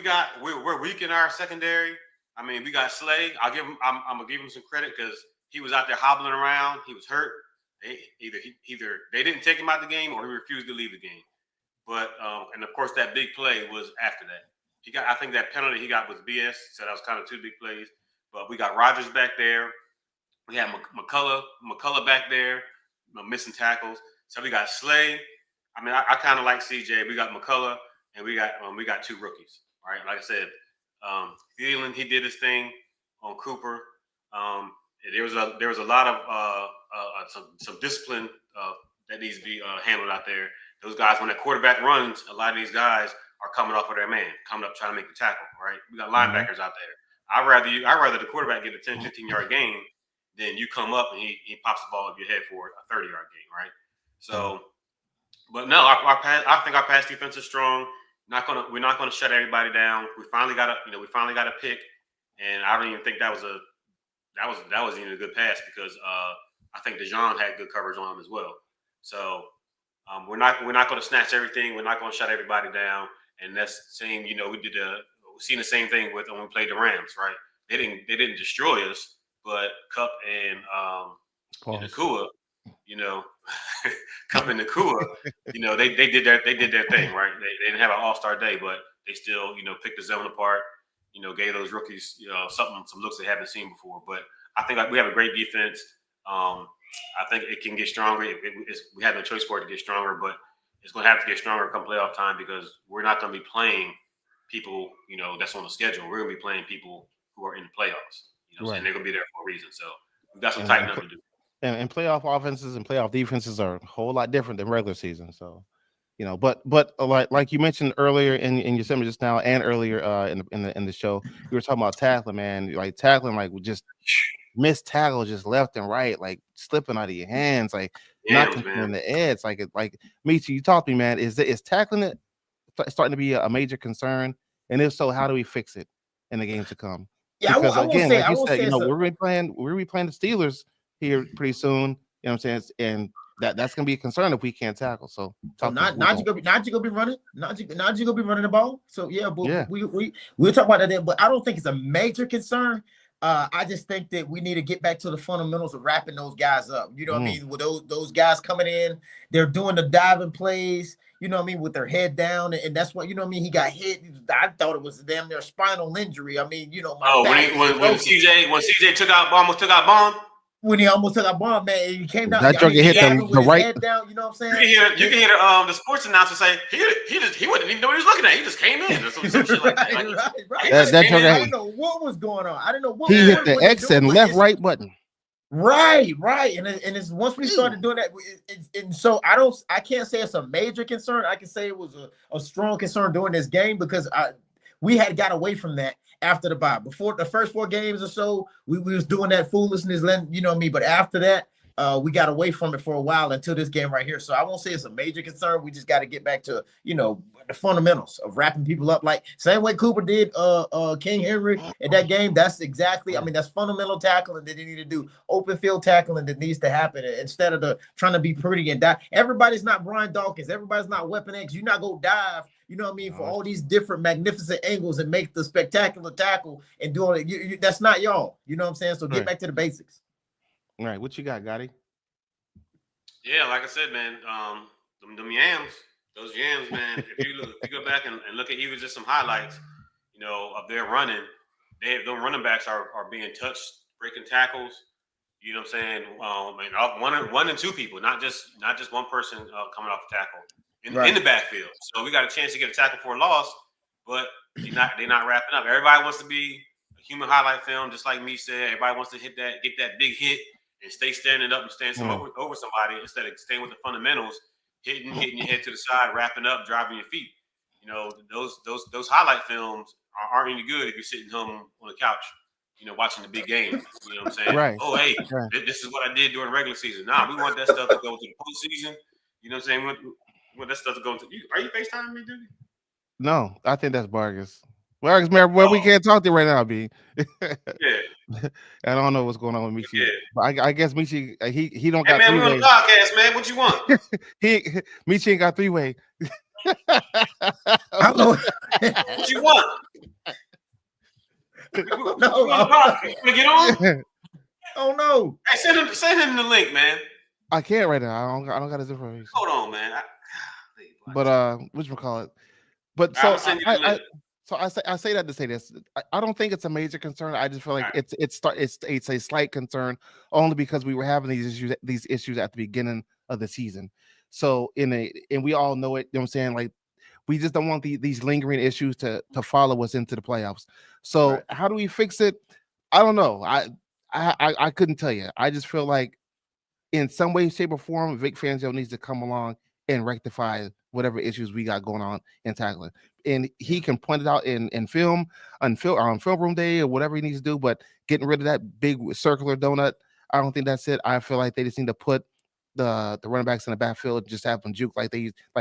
we're weak in our secondary. I mean, we got Slay. I'm gonna give him some credit because he was out there hobbling around. He was hurt. Either they didn't take him out the game or he refused to leave the game. But and of course that big play was after that. I think that penalty he got was BS. So that was kind of two big plays. But we got Rodgers back there. We have McCullough back there, missing tackles. So we got Slay. I mean, I kind of like CJ. We got McCullough, and we got two rookies. All right, like I said, Thielen, he did his thing on Cooper. There was a lot of some discipline that needs to be handled out there. Those guys, when the quarterback runs, a lot of these guys are coming off of their man, coming up trying to make the tackle. Right, we got linebackers out there. I'd rather the quarterback get a 10, 15-yard gain than you come up and he pops the ball up your head for a 30-yard gain, right? So, but no, I think our pass defense is strong. We're not gonna shut everybody down. We finally got a pick, and I don't even think that was even a good pass because I think DeJean had good coverage on him as well. So we're not gonna snatch everything. We're not gonna shut everybody down. And that's the same. You know, we've seen the same thing with when we played the Rams, right? They didn't destroy us, but Cup and Nakua, you know, Cup and Nakua, you know, they did their thing, right? They didn't have an all-star day, but they still, you know, picked the zone apart, you know, gave those rookies, you know, some looks they haven't seen before. But I think we have a great defense. I think it can get stronger. We have no choice for it to get stronger, but it's going to have to get stronger come playoff time because we're not going to be playing people, you know, that's on the schedule. We're going to be playing people who are in the playoffs. You know, and they're going to be there for a reason. So we've got some tightening up to do. And playoff offenses and playoff defenses are a whole lot different than regular season. So, you know, but like you mentioned earlier in your segment just now and earlier in the show, you were talking about tackling, man. Like tackling, like just missed tackle just left and right, like slipping out of your hands, like not in the edge. Like Michi, you talked to me, man. Is tackling it starting to be a major concern? And if so, how do we fix it in the games to come? Yeah, because again, like you said, you know, we're gonna be playing the Steelers here pretty soon. You know what I'm saying? And that's gonna be a concern if we can't tackle. So Najee gonna be running. Najee gonna be running the ball. So yeah, but we'll talk about that then. But I don't think it's a major concern. I just think that we need to get back to the fundamentals of wrapping those guys up. You know what I mean? With those guys coming in, they're doing the diving plays. You know what I mean, with their head down, and that's what, you know what I mean. He got hit. I thought it was damn near spinal injury. I mean, you know, when CJ almost took out Bond. When he almost took out Bond, man, he came down. That joke hit the right. Head down, you know what I'm saying? You can hear the sports announcer say he wouldn't even know what he was looking at. He just came in or some shit like that. Right. I didn't know what was going on. I didn't know what he hit the X and left right button. Right, and it's once we started doing that, and so I can't say it's a major concern. I can say it was a strong concern during this game because we had got away from that after the bye. Before the first 4 games or so, we was doing that foolishness, you know what I mean. But after that, we got away from it for a while until this game right here. So I won't say it's a major concern. We just got to get back to, you know, the fundamentals of wrapping people up, like same way Cooper did King Henry in that game. That's exactly, I mean, that's fundamental tackling that they need to do, open field tackling that needs to happen instead of trying to be pretty and dive. Everybody's not Brian Dawkins. Everybody's not Weapon X. You're not go dive, you know what I mean, for all these different magnificent angles and make the spectacular tackle and do all it. That's not y'all. You know what I'm saying? So get back to the basics. All right, what you got, Gotti? Yeah, like I said, man, them yams. Those yams, man, if you go back and look at even just some highlights, you know, of their running, them running backs are being touched, breaking tackles. You know what I'm saying? One and two people, not just one person coming off the tackle in the backfield. So we got a chance to get a tackle for a loss, but they're not wrapping up. Everybody wants to be a human highlight film, just like me said. Everybody wants to get that big hit and stay standing up and stand over somebody instead of staying with the fundamentals, hitting your head to the side, wrapping up, driving your feet. You know, those highlight films aren't any good if you're sitting home on the couch, you know, watching the big game. You know what I'm saying? Right. Oh, hey, this is what I did during the regular season. Nah, we want that stuff to go to the postseason. You know what I'm saying? We want that stuff to go to you. Are you FaceTiming me, dude? No, I think that's Vargas. Vargas, man, we can't talk to you right now, B. Yeah. I don't know what's going on with Michi. Yeah. But I guess Michi, he don't Hey, got man, we on three-way. the podcast, man. What you want? Michi ain't got three-way. I don't know. What you want? No, You want to get on? oh no. Hey, send him the link, man. I can't right now. I don't got his information. Hold on, man. But whatchamacallit? But I'll send you the link. I say that to say this. I don't think it's a major concern. I just feel like it's a slight concern only because we were having these issues at the beginning of the season. So and we all know it. You know what I'm saying? Like we just don't want these lingering issues to follow us into the playoffs. So how do we fix it? I don't know. I couldn't tell you. I just feel like in some way, shape, or form, Vic Fangio needs to come along and rectify whatever issues we got going on in tackling. And he can point it out in film, on film room day or whatever he needs to do. But getting rid of that big circular donut, I don't think that's it. I feel like they just need to put the running backs in the backfield, just have them juke like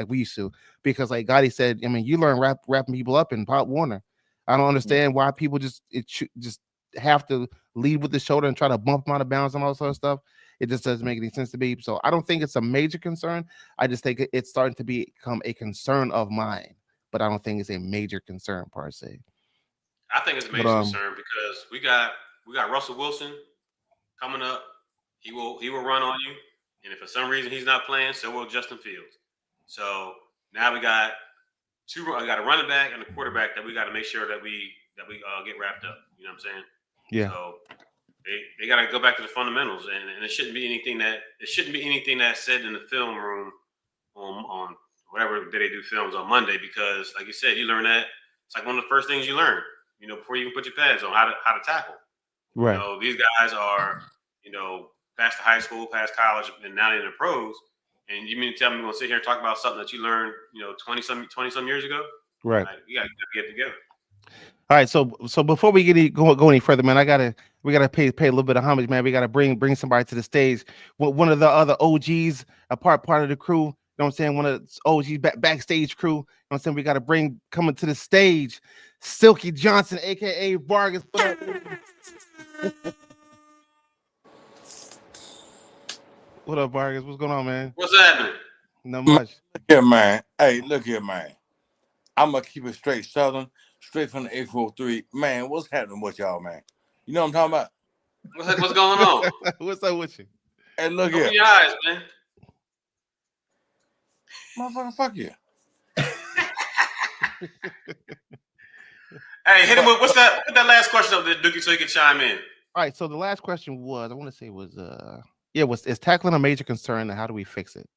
we used to. Because like Gotti said, I mean, you learn wrapping people up in Pop Warner. I don't understand why people just have to lead with the shoulder and try to bump them out of bounds and all that sort of stuff. It just doesn't make any sense to me. So I don't think it's a major concern. I just think it's starting to become a concern of mine, but I don't think it's a major concern per se. I think it's a major concern because we got Russell Wilson coming up. He will run on you, and if for some reason he's not playing, so will Justin Fields. So now we got I got a running back and a quarterback that we got to make sure that we get wrapped up. You know what I'm saying? Yeah. So they got to go back to the fundamentals, and it shouldn't be anything that's said in the film room on whatever day they do films on Monday, because like you said, you learn that it's like one of the first things you learn, you know, before you even put your pads on, how to tackle. Right. You know, these guys are, you know, past the high school, past college, and now they're in the pros. And you mean to tell me we're gonna sit here and talk about something that you learned, you know, 20 some years ago? Right. Like, you gotta get it together. All right, so before we go any further, man, we gotta pay a little bit of homage, man. We gotta bring somebody to the stage. One of the other OGs, a part of the crew. You know what I'm saying? One of the OGs backstage crew. You know what I'm saying? We gotta bring coming to the stage, Silky Johnson, aka Vargas. What up, Vargas? What's going on, man? What's happening? Not much. Look here, man. Hey, look here, man. I'm gonna keep it straight Southern, straight from the 843. Man, what's happening with y'all, man? You know what I'm talking about? What's going on? What's up with you? Hey, look Open here. your eyes, man. Motherfucker, fuck you. Hey, hit him with what's that? Put that last question up there, Dookie, so you can chime in. All right, so the last question was, I want to say is tackling a major concern, and how do we fix it?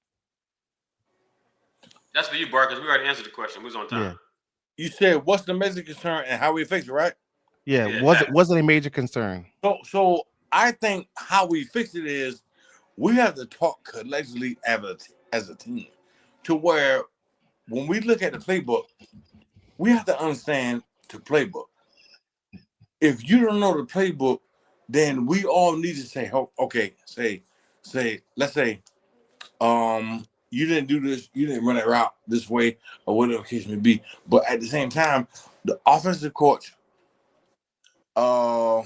That's for you, Barkers. We already answered the question. We was on time. Yeah. You said what's the major concern and how we fix it, right? Yeah, was it a major concern? So I think how we fix it is we have to talk collectively as a team to where when we look at the playbook, we have to understand the playbook. If you don't know the playbook, then we all need to say, okay, let's say, you didn't do this, you didn't run it route this way, or whatever the case may be. But at the same time, the offensive coach, man,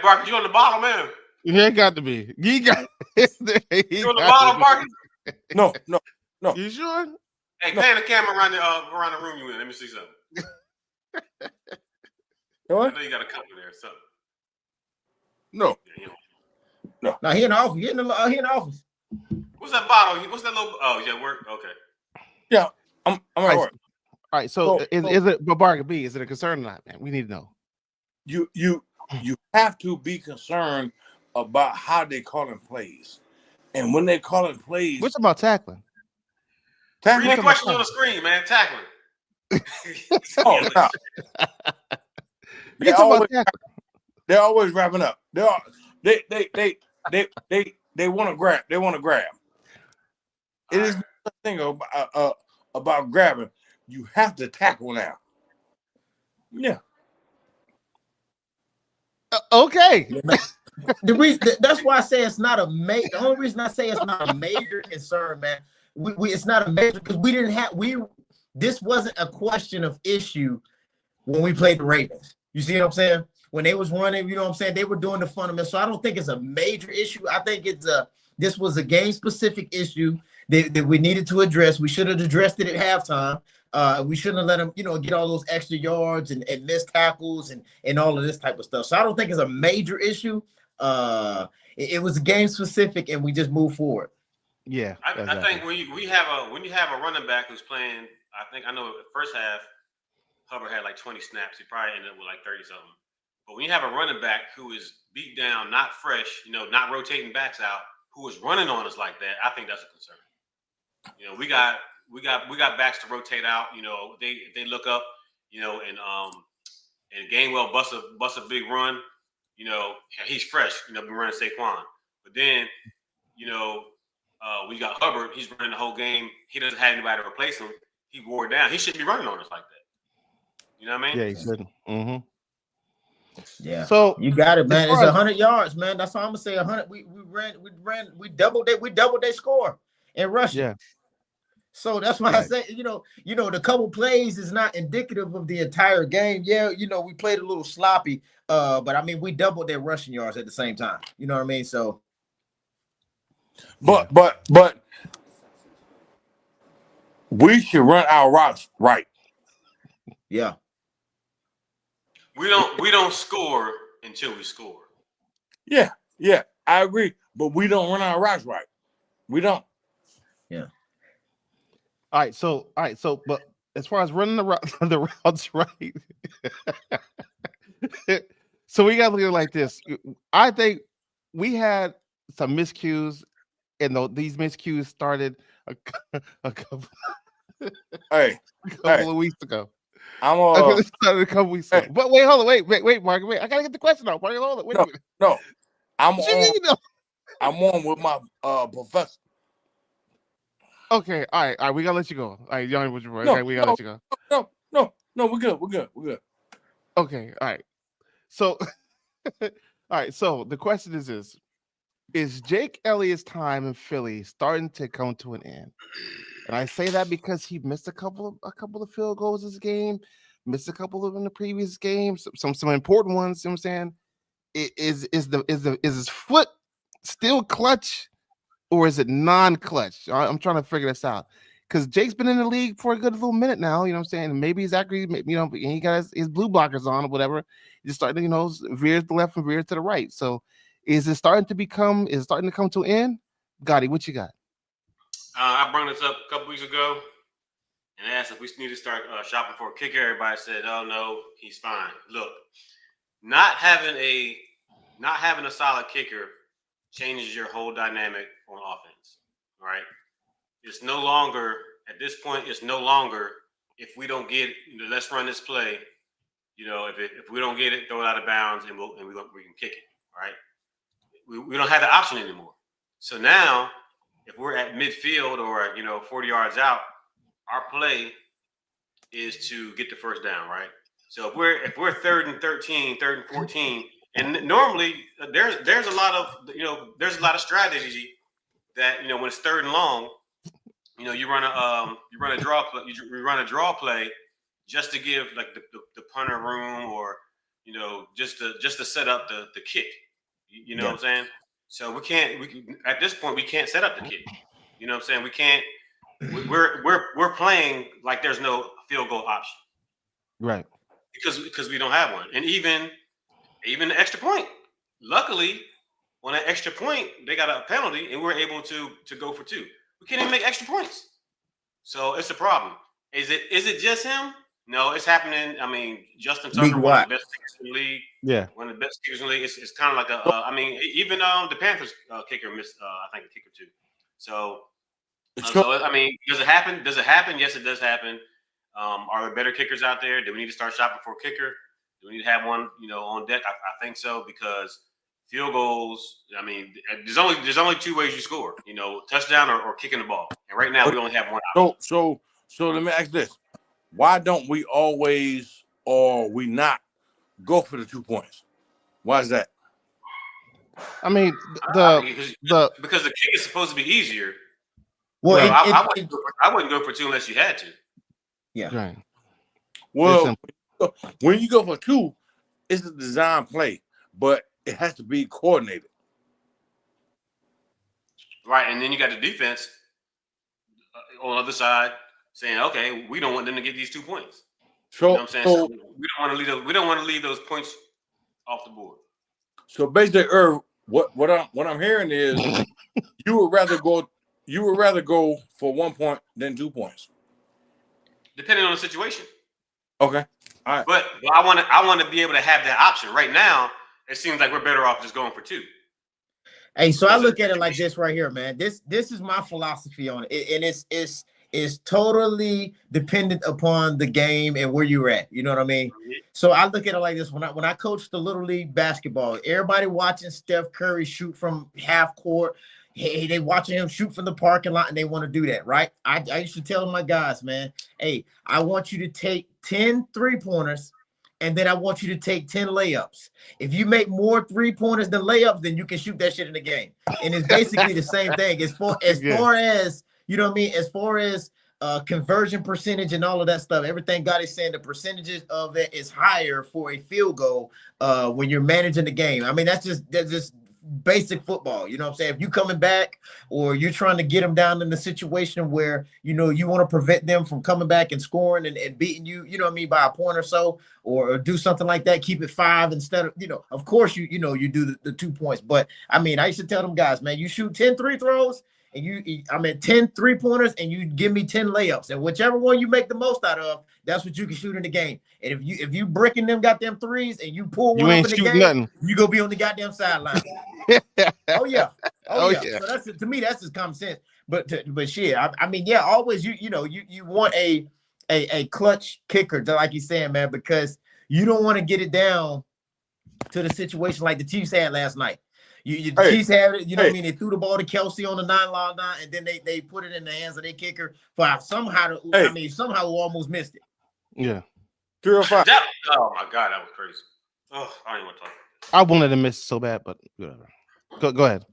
Barkers, you on the bottom, man. Yeah, it got to be. You on the bottom, Barkers? No. You sure? Hey, pan the camera around the room you in. Let me see something. What? I know you got a company there or something. No. No, he in the office. He in the office. What's that bottle? What's that little? Oh, yeah, work. Okay. Yeah, I'm at work. All right. So is it? But Barker B, is it a concern or not, man? We need to know. You you have to be concerned about how they calling plays. And when they calling plays, What's about tackling? Read the questions on the screen, man. Tackling. oh, no. They're always wrapping up. They want to grab. They want to grab. It is the thing about grabbing. You have to tackle now. Yeah. Okay. That's why I say it's not a major. The only reason I say it's not a major concern, man. It's not a major because we didn't have this wasn't a question of issue when we played the Ravens. You see what I'm saying? When they was running, you know what I'm saying? They were doing the fundamentals. So I don't think it's a major issue. I think this was a game specific issue that we needed to address. We should have addressed it at halftime. We shouldn't have let them, get all those extra yards and missed tackles and all of this type of stuff. So I don't think it's a major issue. It was game specific, and we just moved forward. Yeah, I think when you have a running back who's playing, I know the first half, Hubbard had like 20 snaps. He probably ended up with like 30 something. But when you have a running back who is beat down, not fresh, not rotating backs out, who is running on us like that, I think that's a concern. We got backs to rotate out. They look up, and Gainwell busts a big run. He's fresh. Been running Saquon, but then, we got Hubbard. He's running the whole game. He doesn't have anybody to replace him. He wore down. He shouldn't be running on us like that. You know what I mean? Yeah, he shouldn't. Mm-hmm. Yeah. So you got it, man. It's 100 yards, man. That's all I'm gonna say. 100. We doubled their score in rushing. Yeah. So that's why I say, the couple plays is not indicative of the entire game. Yeah, we played a little sloppy, but I mean we doubled their rushing yards at the same time. You know what I mean? So, but we should run our routes right. Yeah. We don't score until we score. Yeah, I agree. But we don't run our routes right. We don't. Yeah. All right, so but as far as running the routes right, so we got to look at it like this. I think we had some miscues, and these miscues started a couple of weeks ago. Started a couple weeks ago. But wait, hold on, wait, Mark, wait. I gotta get the question out. Mark, hold on, wait a minute. No, I'm on with my professor. Okay, all right, we gotta let you go. All right, Johnny, we gotta let you go. No, we're good. Okay, all right. So, all right. So the question is this: is Jake Elliott's time in Philly starting to come to an end? And I say that because he missed a couple of field goals this game, missed a couple of in the previous games, some important ones. You know what I'm saying? Is his foot still clutch, or is it non-clutch? I'm trying to figure this out because Jake's been in the league for a good little minute now. You know what I'm saying? Maybe he's actually, he got his blue blockers on or whatever. He's starting to, veer to the left and veer to the right. So, is it starting to come to an end? Gotti, what you got? I brought this up a couple weeks ago and asked if we need to start shopping for a kicker. Everybody said, "Oh no, he's fine." Look, not having a solid kicker changes your whole dynamic on offense. Right? It's no longer at this point. It's no longer if we don't get let's run this play. If we don't get it, throw it out of bounds and we can kick it. Right? We don't have the option anymore. So now, if we're at midfield or 40 yards out, our play is to get the first down, right? So if we're 3rd and 13, 3rd and 14, and normally there's a lot of strategy that when it's 3rd and long, you run a draw play just to give like the punter room or just to set up the kick. You know what I'm saying? So at this point we can't set up the kick. You know what I'm saying? We can't. We're playing like there's no field goal option, right? Because we don't have one, and even the extra point. Luckily, on that extra point, they got a penalty, and we're able to go for 2. We can't even make extra points, so it's a problem. Is it just him? No, it's happening. I mean, Justin Tucker, one of the best kickers in the league. Yeah, one of the best kickers in the league. It's kind of like a. I mean, even the Panthers kicker missed. I think a kicker too. So I mean, does it happen? Does it happen? Yes, it does happen. Are there better kickers out there? Do we need to start shopping for a kicker? Do we need to have one, on deck? I think so, because field goals. I mean, there's only two ways you score. Touchdown or kicking the ball. And right now we only have one option. So let me ask this: why don't we always, or we not, go for the 2 points? Why is that? I mean, because the kick is supposed to be easier. Well, I wouldn't go for 2 unless you had to. Yeah. right. Well, when you go for 2, it's a design play, but it has to be coordinated. Right, and then you got the defense on the other side saying, "Okay, we don't want them to get these 2 points." So, you know what I'm saying? So we don't want to leave those points off the board. So basically, Irv, what I'm hearing is you would rather go for 1 point than 2 points. Depending on the situation. Okay. All right. But I want to be able to have that option. Right now, it seems like we're better off just going for 2. Hey, so I look at it like this right here, man. This is my philosophy on it, and it's totally dependent upon the game and where you're at. You know what I mean? Mm-hmm. So I look at it like this: when I coached the Little League basketball, everybody watching Steph Curry shoot from half court. Hey, they watching him shoot from the parking lot, and they want to do that, right? I used to tell my guys, man, hey, I want you to take 10 3-pointers, and then I want you to take 10 layups. If you make more 3-pointers than layups, then you can shoot that shit in the game. And it's basically the same thing. As far as, you know what I mean, as far as conversion percentage and all of that stuff, everything God is saying, the percentages of it is higher for a field goal when you're managing the game. I mean, that's just basic football. You know what I'm saying? If you coming back or you're trying to get them down in the situation where, you want to prevent them from coming back and scoring and beating you, you know what I mean, by a point or so, or do something like that, keep it 5 instead of, of course, you do the 2 points. But I mean, I used to tell them guys, man, you shoot 10 3 throws and 10 3-pointers and you give me 10 layups, and whichever one you make the most out of, that's what you can shoot in the game. And if you bricking them goddamn threes and you pull one up in the game, nothing. You gonna be on the goddamn sideline. Oh yeah. So that's, to me, that's just common sense. But shit, I mean, yeah, always you want a clutch kicker, like you're saying, man, because you don't want to get it down to the situation like the Chiefs had last night. The Chiefs had it, what I mean? They threw the ball to Kelsey on the 9-yard line, and then they put it in the hands of their kicker for somehow almost missed it. Yeah. 3 or 5. Oh my God, that was crazy. Oh, I don't even want to talk. I wanted to miss so bad, but whatever. Go ahead.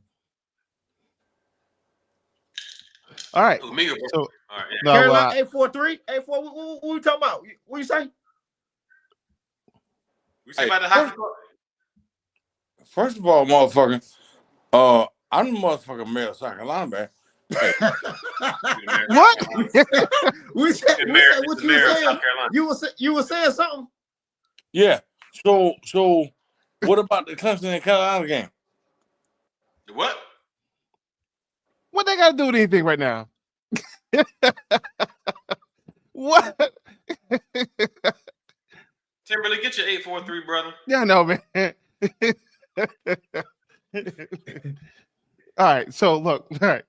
All right. So, all right, yeah. No, Carolina 843. 84. What we talking about? What you say? We say about the hockey. First of all, motherfucker, I'm the motherfucking mayor of South Carolina, man. Hey. What? we said what you were saying. You were saying something. Yeah. So what about the Clemson and Carolina game? The what? What they got to do with anything right now? What? Timberlake, get your 843, brother. Yeah, I know, man. All right. So look. All right.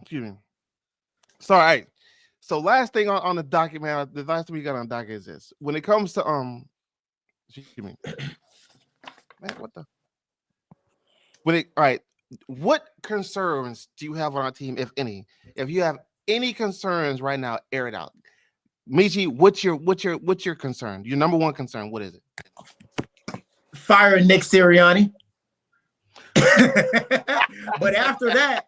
Excuse me. So all right. So last thing on the docket, man. The last thing we got on the docket is this. When it comes to excuse me. Man, what the? All right. What concerns do you have on our team, if any? If you have any concerns right now, air it out. Michi, what's your concern? Your number one concern? What is it? Fire Nick Sirianni. But after that,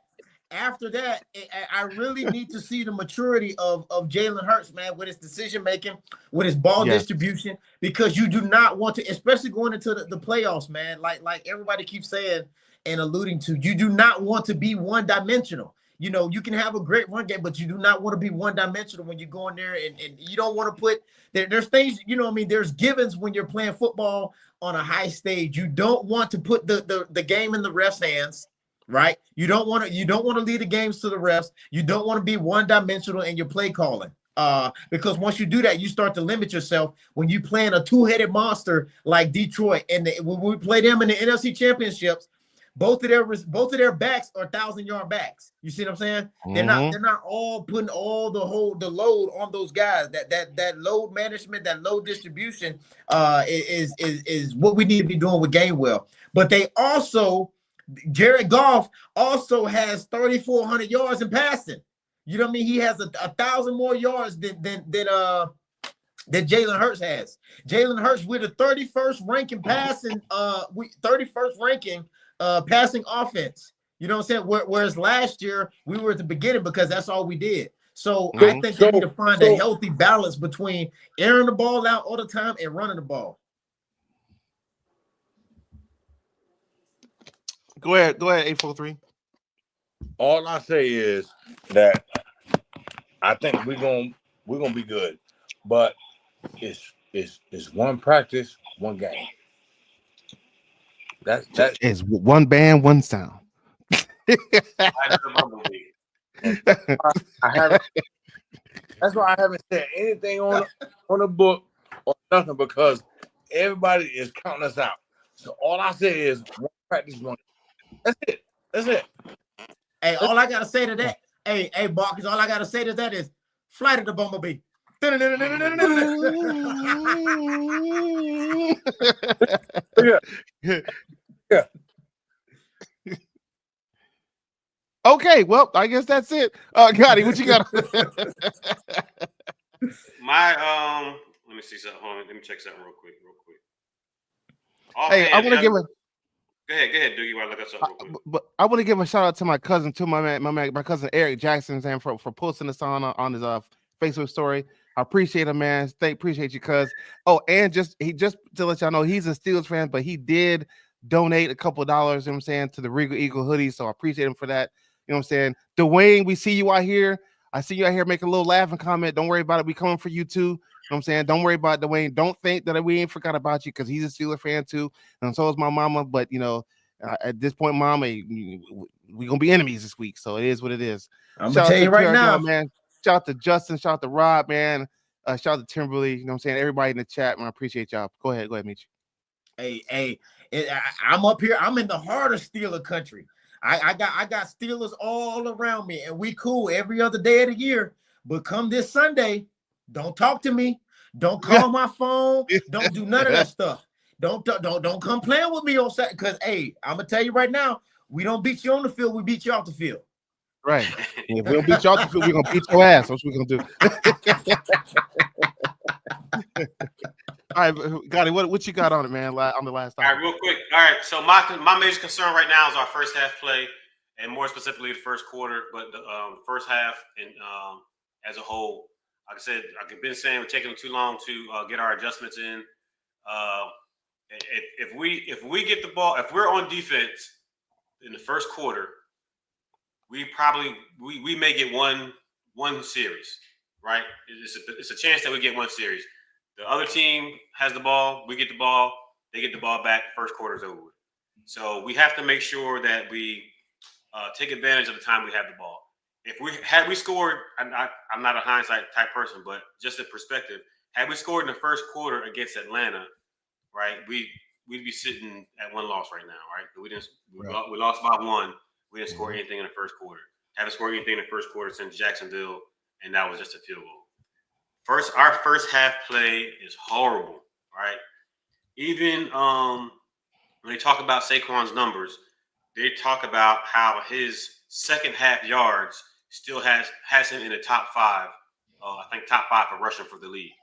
I really need to see the maturity of Jalen Hurts, man, with his decision making, with his ball distribution, because you do not want to, especially going into the playoffs, man. Like everybody keeps saying and alluding to, you do not want to be one-dimensional. You can have a great run game, but you do not want to be one-dimensional when you go in there, and you don't want to put there's things, there's givens when you're playing football on a high stage. You don't want to put the game in the refs' hands, right? You don't want to lead the games to the refs. You don't want to be one-dimensional in your play calling, Because once you do that, you start to limit yourself when you playing a two-headed monster like Detroit. And when we play them in the NFC Championships, both of their backs are 1,000-yard backs. You see what I'm saying? Mm-hmm. They're not all putting all the load on those guys. That load management, that load distribution is what we need to be doing with Gainwell. But they also, Jared Goff also has 3,400 yards in passing. You know what I mean? He has 1,000 more yards than Jalen Hurts has. Jalen Hurts with a 31st ranking passing, 31st ranking passing offense. You know what I'm saying? Whereas last year we were at the beginning because that's all we did. So I think they need to find a healthy balance between airing the ball out all the time and running the ball. Go ahead, 843. All I say is that I think we're gonna be good, but it's one practice, one game. That's It's one band, one sound. I haven't. That's why I haven't said anything on the book or nothing because everybody is counting us out. So all I say is one practice, one. That's it. Hey, all I gotta say to that, hey, Marcus, all I gotta say to that is flight of the Bumblebee. Yeah. Okay, well, I guess that's it. Gotti, what you got? Let me see something. Hold on, let me check something real quick. Hey, I want to give a. Go ahead, Doogie. While I look up something real quick. But I want to give a shout out to my cousin, my cousin Eric Jackson, and for posting this on his Facebook story. I appreciate him, man. Appreciate you, cuz. Oh, and just to let y'all know, he's a Steelers fan, but he did donate a couple of dollars, you know what I'm saying, to the Regal Eagle hoodie. So I appreciate him for that. You know what I'm saying? Dwayne, we see you out here. I see you out here making a little laughing comment. Don't worry about it. We coming for you too. You know what I'm saying? Don't worry about Dwayne. Don't think that we ain't forgot about you because he's a Steelers fan too. And so is my mama. But, you know, at this point, mama, we're going to be enemies this week. So it is what it is. I'm going to tell you right now, man. Shout out to Justin. Shout out to Rob, man. Shout out to Timberly. You know what I'm saying? Everybody in the chat, man. I appreciate y'all. Go ahead, Mitch. Hey, I'm up here. I'm in the heart of Steeler country. I got Steelers all around me, and we cool every other day of the year. But come this Sunday, don't talk to me. Don't call my phone. Don't do none of that stuff. Don't come playing with me on Saturday. Because hey, I'm gonna tell you right now, we don't beat you on the field. We beat you off the field. Right. If we don't beat you off the field, we're gonna beat your ass. That's what we're gonna do. All right, Gotti, what you got on it, man? On the last time. All right, real quick. All right, so my major concern right now is our first half play, and more specifically the first quarter, but the first half and as a whole. Like I said, I've been saying we're taking too long to get our adjustments in. If we get the ball, if we're on defense in the first quarter, we may get one series, right? It's a chance that we get one series. The other team has the ball, we get the ball, they get the ball back, first quarter's over. So we have to make sure that we take advantage of the time we have the ball. If we scored, I'm not a hindsight type person, but just in perspective, had we scored in the first quarter against Atlanta, right, we'd be sitting at one loss right now, right? We lost by one. We didn't score anything in the first quarter. Haven't scored anything in the first quarter since Jacksonville, and that was just a field goal. Our first half play is horrible, right? Even when they talk about Saquon's numbers, they talk about how his second half yards still has him in the top five. I think top five for rushing for the league.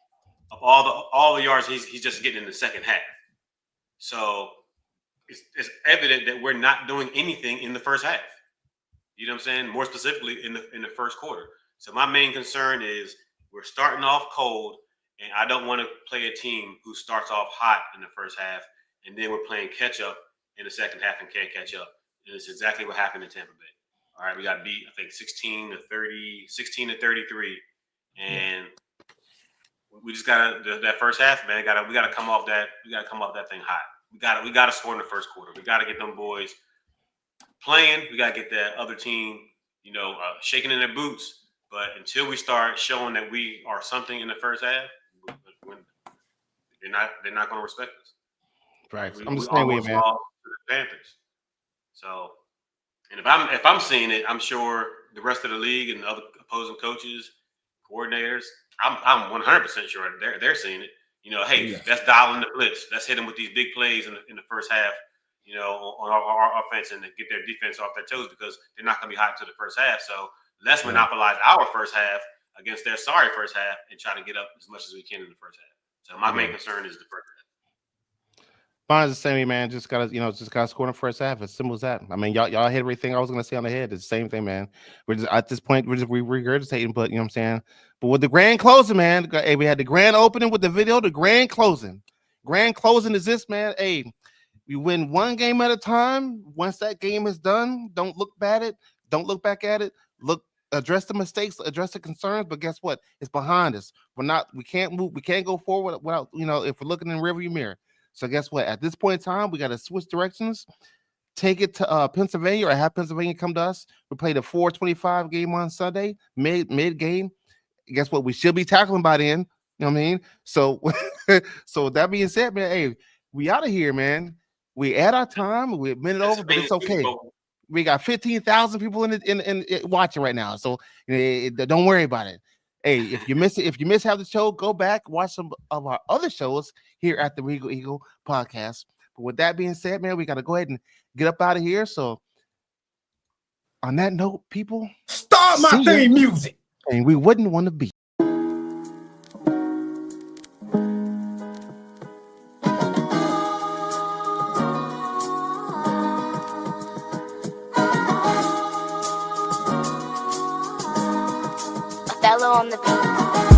Of all the yards he's just getting in the second half. So it's evident that we're not doing anything in the first half. You know what I'm saying? More specifically in the first quarter. So my main concern is we're starting off cold, and I don't want to play a team who starts off hot in the first half, and then we're playing catch up in the second half and can't catch up. And it's exactly what happened in Tampa Bay. All right, we got beat, I think 16 to 33, and we just got that first half, man. We got to come off that. We got to come off that thing hot. We got to score in the first quarter. We got to get them boys playing. We got to get that other team, shaking in their boots. But until we start showing that we are something in the first half, they're not going to respect us. Right. We I'm the same way, almost man. lost to the Panthers. So, and if I'm seeing it, I'm sure the rest of the league and the other opposing coaches, coordinators, I'm 100% sure they're seeing it. You know, hey, let's dial in the blitz. Let's hit them with these big plays in the first half. You know, on our offense and get their defense off their toes because they're not going to be hot to the first half. So let's monopolize our first half against their sorry first half and try to get up as much as we can in the first half. So my main concern is the first half. Mine's the same, man. Just gotta score in the first half. As simple as that. I mean, y'all hit everything I was gonna say on the head. It's the same thing, man. We're just at this point, we're regurgitating, but you know what I'm saying. But with the grand closing, man, hey, we had the grand opening with the video, the grand closing. Grand closing is this, man. Hey, we win one game at a time. Once that game is done, don't look back at it. Address the mistakes, address the concerns. But guess what? It's behind us. We can't move. We can't go forward without, if we're looking in the rearview mirror. So guess what? At this point in time, we got to switch directions. Take it to Pennsylvania, or have Pennsylvania come to us. We played a 4:25 game on Sunday, mid game. Guess what? We should be tackling by then. You know what I mean? So, so that being said, man, hey, we out of here, man. We at our time. We're a minute over, but it's okay. We got 15,000 people in watching right now, so don't worry about it. Hey, if you miss half the show, go back, watch some of our other shows here at the Regal Eagle Podcast. But with that being said, man, we got to go ahead and get up out of here. So on that note, people, start my theme music. And we wouldn't want to be. On the beat.